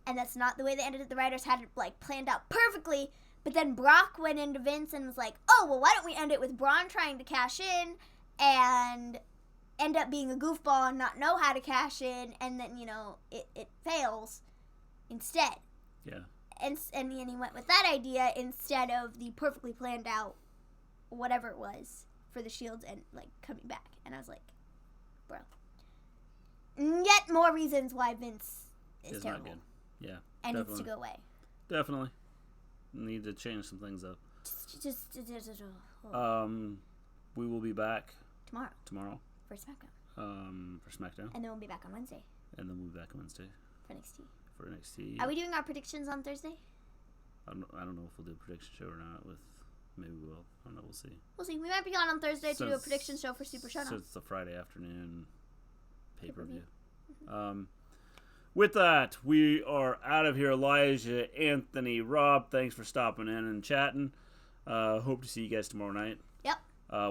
and that's not the way they ended it. The writers had it like planned out perfectly, but then Brock went into Vince and was like, oh well, why don't we end it with Braun trying to cash in and end up being a goofball and not know how to cash in, and then it fails instead. Yeah. And he went with that idea instead of the perfectly planned out whatever it was for the Shields and like coming back. And I was like, bro. Yet more reasons why Vince is terrible. Not good. Yeah. And needs to go away. Definitely. Need to change some things up. We will be back tomorrow. For SmackDown. And then we'll be back on Wednesday. For NXT. Are we doing our predictions on Thursday? I don't know if we'll do a prediction show or not. Maybe we will. I don't know. We'll see. We might be on Thursday to do a prediction show for Super Showdown. So it's the Friday afternoon pay-per-view. With that, we are out of here. Elijah, Anthony, Rob, thanks for stopping in and chatting. Hope to see you guys tomorrow night. Yep.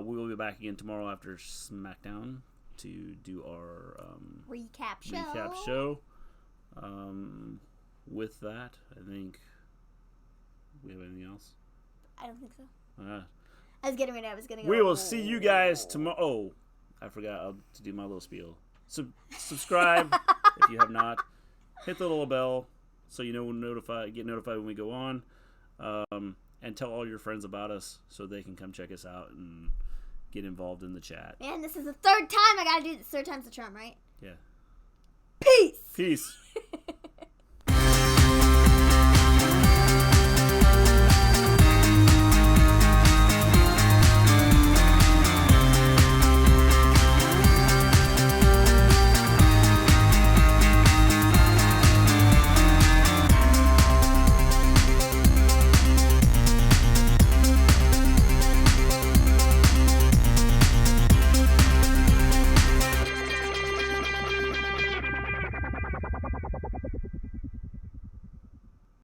We will be back again tomorrow after SmackDown to do our recap show. With that, I think we have anything else? I don't think so. I was getting ready. I was going to go. We will see you guys tomorrow. Oh, I forgot to do my little spiel. Subscribe if you have not. Hit the little bell so you know get notified when we go on. And tell all your friends about us so they can come check us out and get involved in the chat. Man, this is the third time I got to do this. Third time's the charm, right? Yeah. Peace. Peace.